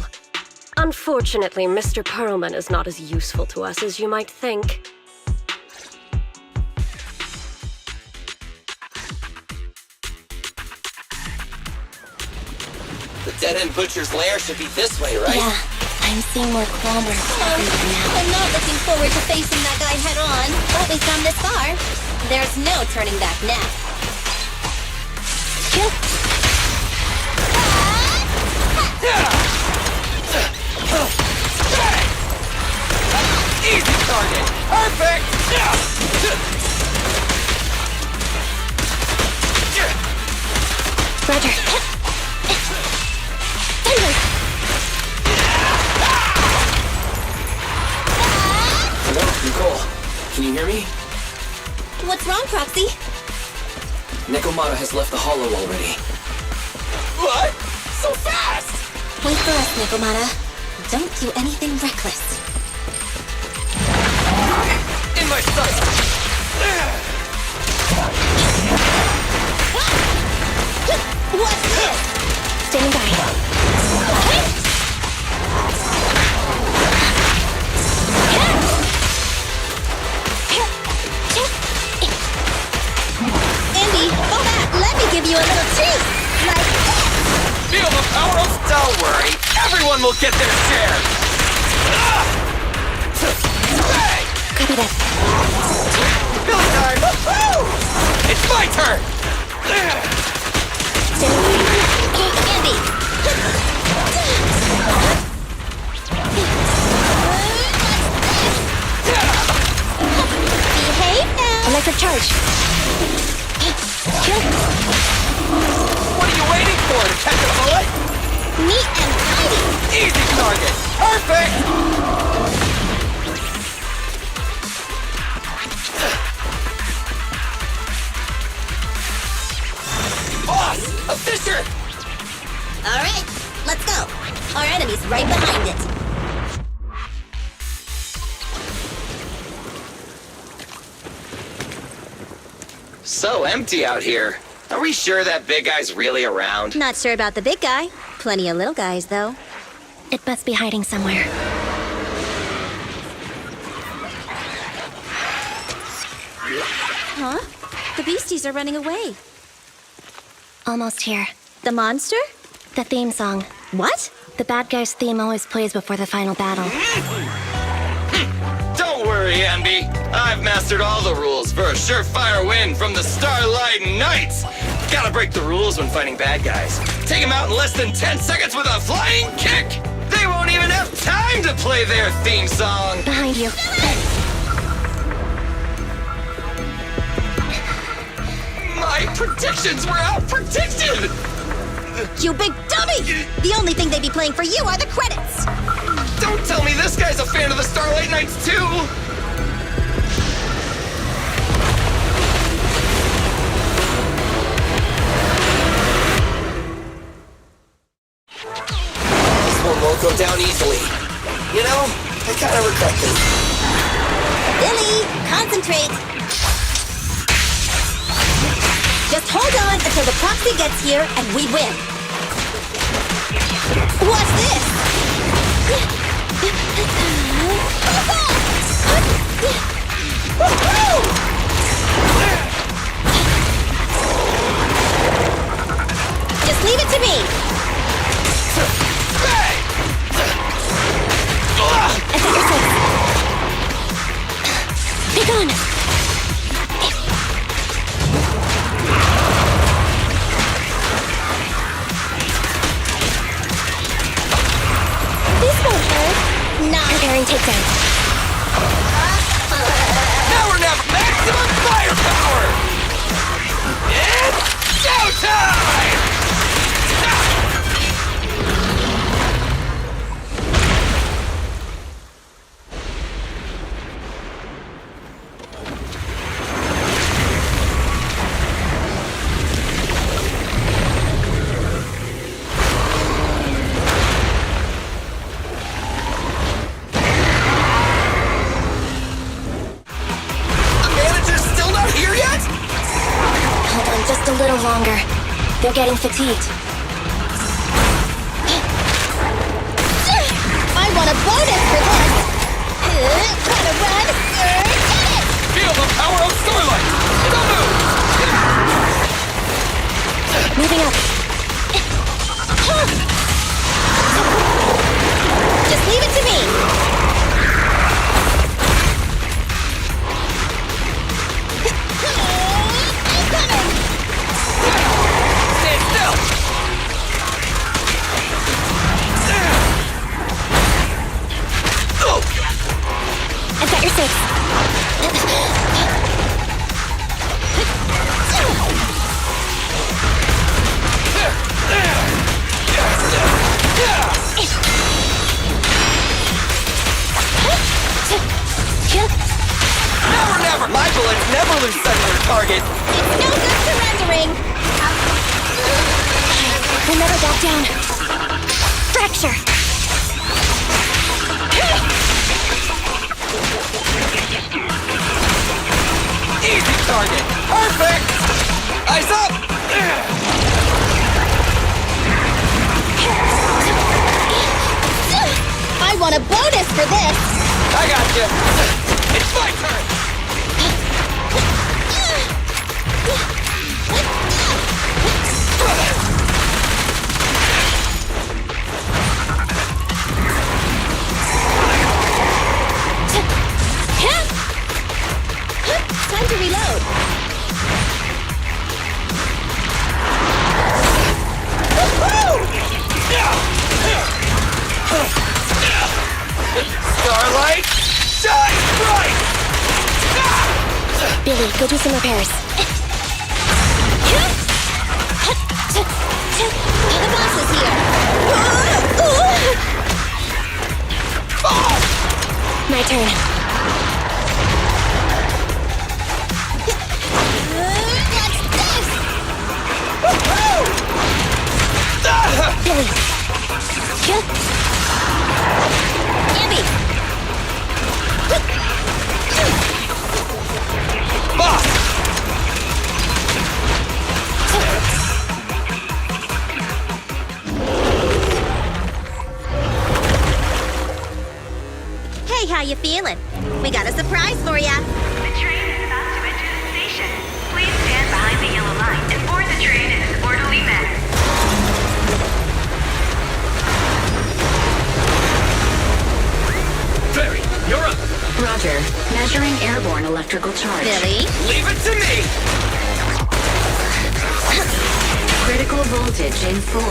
Unfortunately, Mr. Perlman is not as useful to us as you might think. The dead-end butcher's lair should be this way, right? Yeah, I'm seeing more kilometers everywhere now. I'm not looking forward to facing that guy head-on, but we've come this far. There's no turning back now. Easy target! Perfect! Roger. Hello, Nicole. Can you hear me? What's wrong, Proxy? Nekomata has left the hollow already. What? So fast! Wait for us, Nekomata. Don't do anything reckless. In my sight! What's this? Standing by. Andy, go back. Let me give you a little treat. Like this. Feel the power of... Don't worry. Everyone will get their share. Hey! Copy that. Billy time! Woo! It's my turn! Andy. Behave now. Electric charge. What are you waiting for? To catch a bullet? Neat and tidy. Easy target! Perfect! Boss! A fisher! All right, let's go. Our enemy's right behind it. So empty out here. Are we sure that big guy's really around? Not sure about the big guy. Plenty of little guys, though. It must be hiding somewhere. Huh? The beasties are running away. Almost here. The monster? The theme song. What? The bad guy's theme always plays before the final battle. Don't worry, Ambi. I've mastered all the rules for a surefire win from the Starlight Knights. Gotta break the rules when fighting bad guys. Take them out in less than 10 seconds with a flying kick. They won't even have time to play their theme song. Behind you. My predictions were out-predicted! You big dummy! The only thing they'd be playing for you are the credits! Don't tell me this guy's a fan of the Starlight Knights, too! This one won't go down easily. You know, I kinda regret this. Billy, concentrate. Just hold on until the proxy gets here and we win. What's this? Just leave it to me. I think you're safe. Be gone. This won't hurt. Nah. Preparing takedown. Now or never! Maximum firepower! It's showtime! Just a little longer. They're getting fatigued. I want a bonus for this! Gotta run! Get it! Feel the power of Starlight! Don't move! Moving up. Just leave it to me! I've got your six. lose sight of their target. It's no good surrendering! We'll never back down. Fracture! Easy target. Perfect! Eyes up! I want a bonus for this! I got you. It's my turn! Time to reload. Starlight, shine bright! Billy, go do some repairs. The boss is here. My turn. Billy. Abby. Boss! Hey, how you feeling? We got a surprise for ya. The train is about to enter the station. Please stand behind the yellow line and board the train in an orderly manner. Ferry, you're up. Roger. Measuring airborne electrical charge. Billy? Leave it to me! Critical voltage in 4,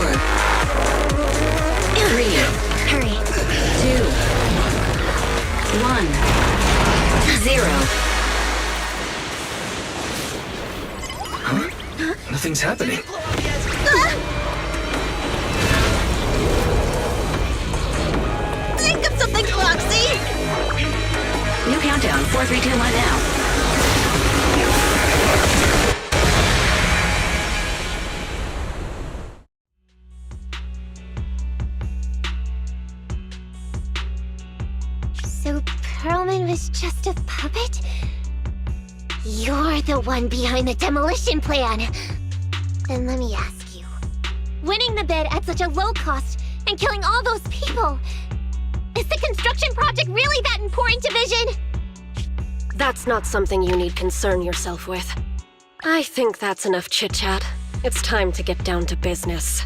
3, Hurry. 2, 1, 0. Huh? Nothing's happening. Think of something, Roxy! New countdown. 4, 3, 2, 1 now. So Perlman was just a puppet? You're the one behind the demolition plan. Then let me ask you. Winning the bid at such a low cost and killing all those people, is the construction project really that important to Vision? That's not something you need concern yourself with. I think that's enough chit-chat. It's time to get down to business.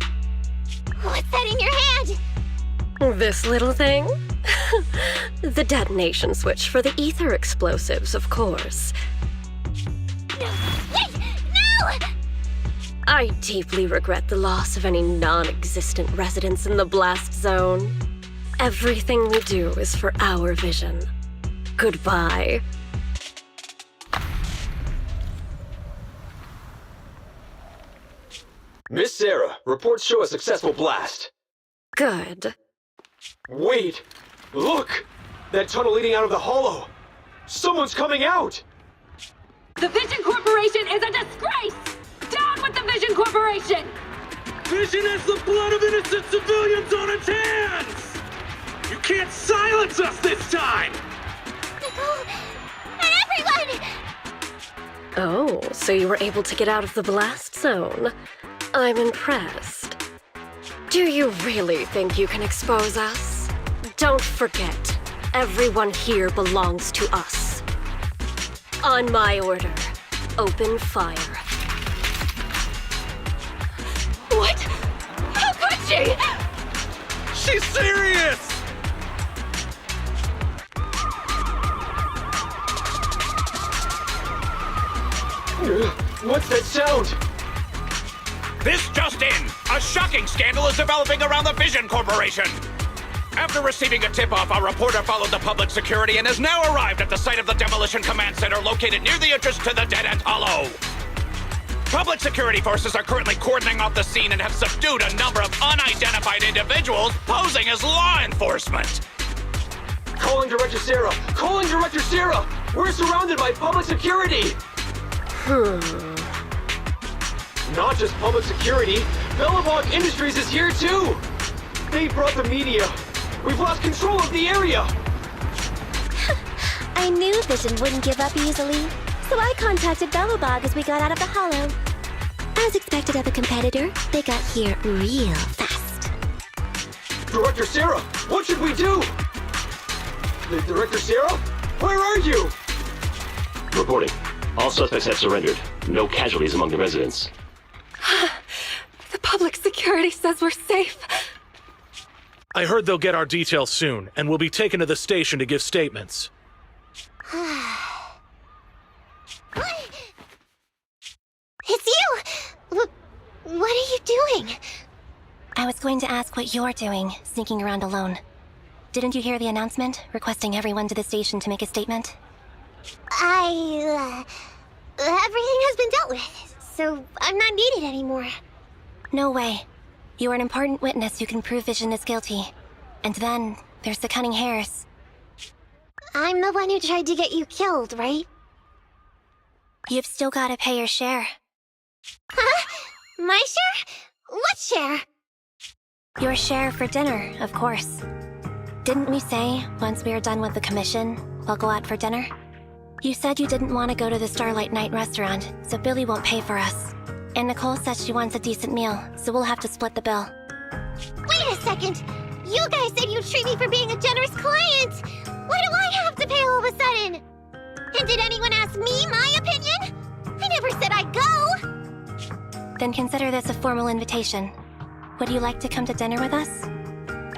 What's that in your hand? This little thing? The detonation switch for the ether explosives, of course. Wait! No! I deeply regret the loss of any non-existent residents in the blast zone. Everything we do is for our vision. Goodbye. Miss Sarah, reports show a successful blast. Good. Wait! Look! That tunnel leading out of the hollow! Someone's coming out! The Vision Corporation is a disgrace! Down with the Vision Corporation! Vision has the blood of innocent civilians on its hands! You can't silence us this time! Nicole! And everyone! Oh, so you were able to get out of the blast zone. I'm impressed. Do you really think you can expose us? Don't forget, everyone here belongs to us. On my order, open fire. What? How could she? She's serious! What's that sound? This just in! A shocking scandal is developing around the Vision Corporation! After receiving a tip-off, our reporter followed the public security and has now arrived at the site of the Demolition Command Center located near the entrance to the Dead-End Hollow. Public security forces are currently cordoning off the scene and have subdued a number of unidentified individuals posing as law enforcement. Calling Director Sarah! Calling Director Sarah! We're surrounded by public security! Not just public security, Bellabog Industries is here too! They brought the media. We've lost control of the area! I knew Vision wouldn't give up easily, so I contacted Bellabog as we got out of the hollow. As expected of a competitor, they got here real fast. Director Sarah, what should we do? Director Sarah? Where are you? Reporting. All suspects have surrendered. No casualties among the residents. The public security says we're safe. I heard they'll get our details soon, and we'll be taken to the station to give statements. It's you! What are you doing? I was going to ask what you're doing, sneaking around alone. Didn't you hear the announcement, requesting everyone to the station to make a statement? Everything has been dealt with, so I'm not needed anymore. No way. You are an important witness who can prove Vision is guilty. And then, there's the cunning hares. I'm the one who tried to get you killed, right? You've still gotta pay your share. Huh? My share? What share? Your share for dinner, of course. Didn't we say, once we are done with the commission, we'll go out for dinner? You said you didn't want to go to the Starlight Night restaurant, so Billy won't pay for us. And Nicole says she wants a decent meal, so we'll have to split the bill. Wait a second! You guys said you'd treat me for being a generous client! Why do I have to pay all of a sudden? And did anyone ask me my opinion? I never said I'd go! Then consider this a formal invitation. Would you like to come to dinner with us?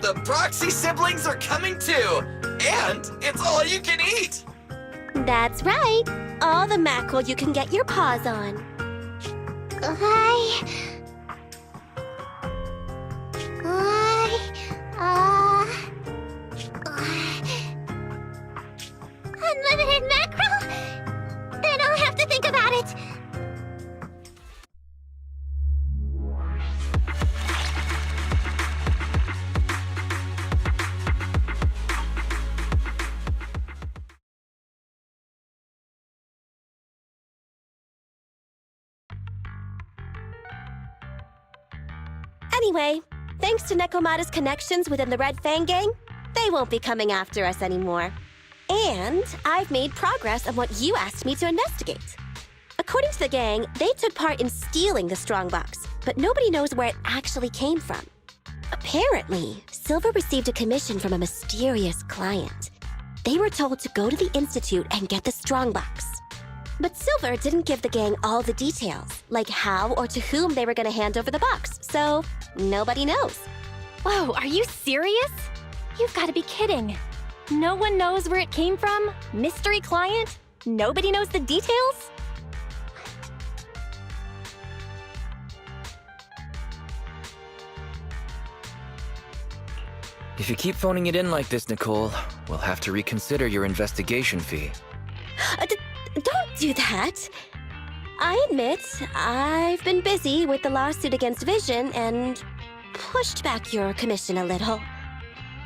The Proxy siblings are coming too! And it's all you can eat! That's right. All the mackerel you can get your paws on. Unlimited mackerel? Then I'll have to think about it. Anyway, thanks to Nekomata's connections within the Red Fang gang, they won't be coming after us anymore. And I've made progress on what you asked me to investigate. According to the gang, they took part in stealing the strongbox, but nobody knows where it actually came from. Apparently, Silver received a commission from a mysterious client. They were told to go to the Institute and get the strongbox. But Silver didn't give the gang all the details, like how or to whom they were going to hand over the box, so nobody knows. Whoa, are you serious? You've got to be kidding. No one knows where it came from? Mystery client? Nobody knows the details? If you keep phoning it in like this, Nicole, we'll have to reconsider your investigation fee. Don't do that. I admit, I've been busy with the lawsuit against Vision and pushed back your commission a little.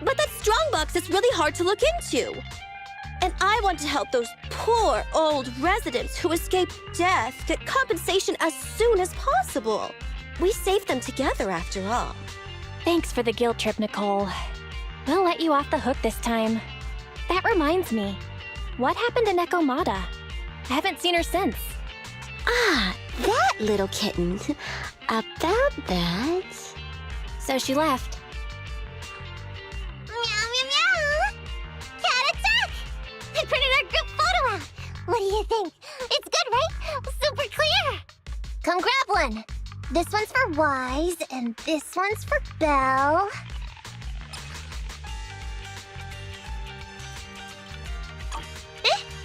But that strongbox is really hard to look into. And I want to help those poor old residents who escaped death get compensation as soon as possible. We saved them together after all. Thanks for the guilt trip, Nicole. We'll let you off the hook this time. That reminds me. What happened to Nekomata? I haven't seen her since. Ah, that little kitten. About that... So she left. Meow, meow, meow! Cat attack! I printed our group photo out! What do you think? It's good, right? Super clear! Come grab one. This one's for Wise, and this one's for Belle.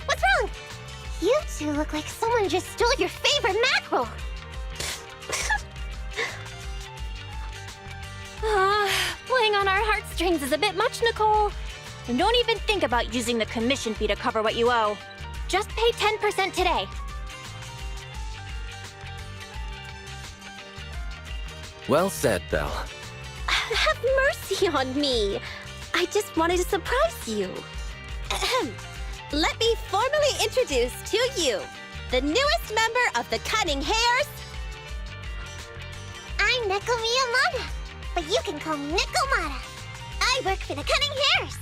What's wrong? You two look like someone just stole your favorite mackerel. Playing on our heartstrings is a bit much, Nicole. And don't even think about using the commission fee to cover what you owe. Just pay 10% today. Well said, Belle. Have mercy on me. I just wanted to surprise you. Let me formally introduce to you the newest member of the Cunning Hares. I'm Neko Miyamada, but you can call me Nekomata. I work for the Cunning Hares.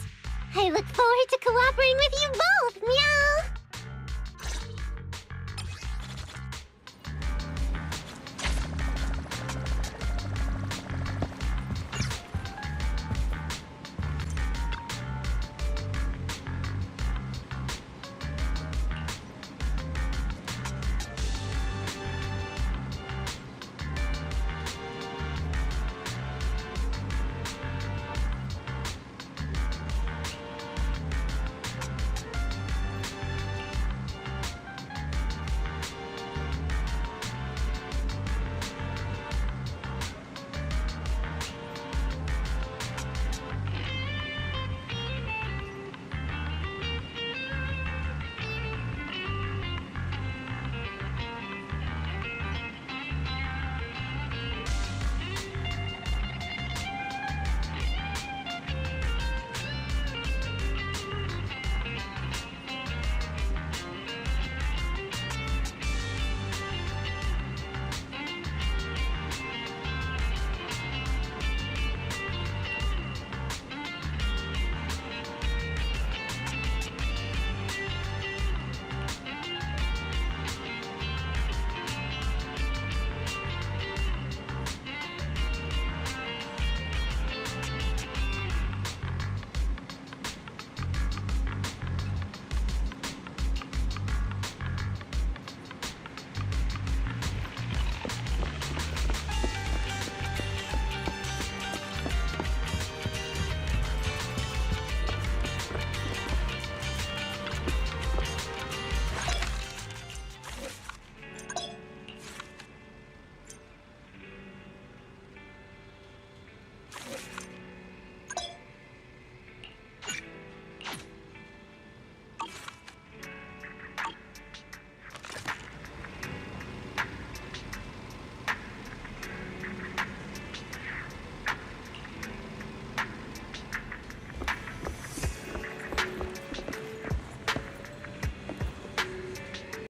I look forward to cooperating with you both, meow.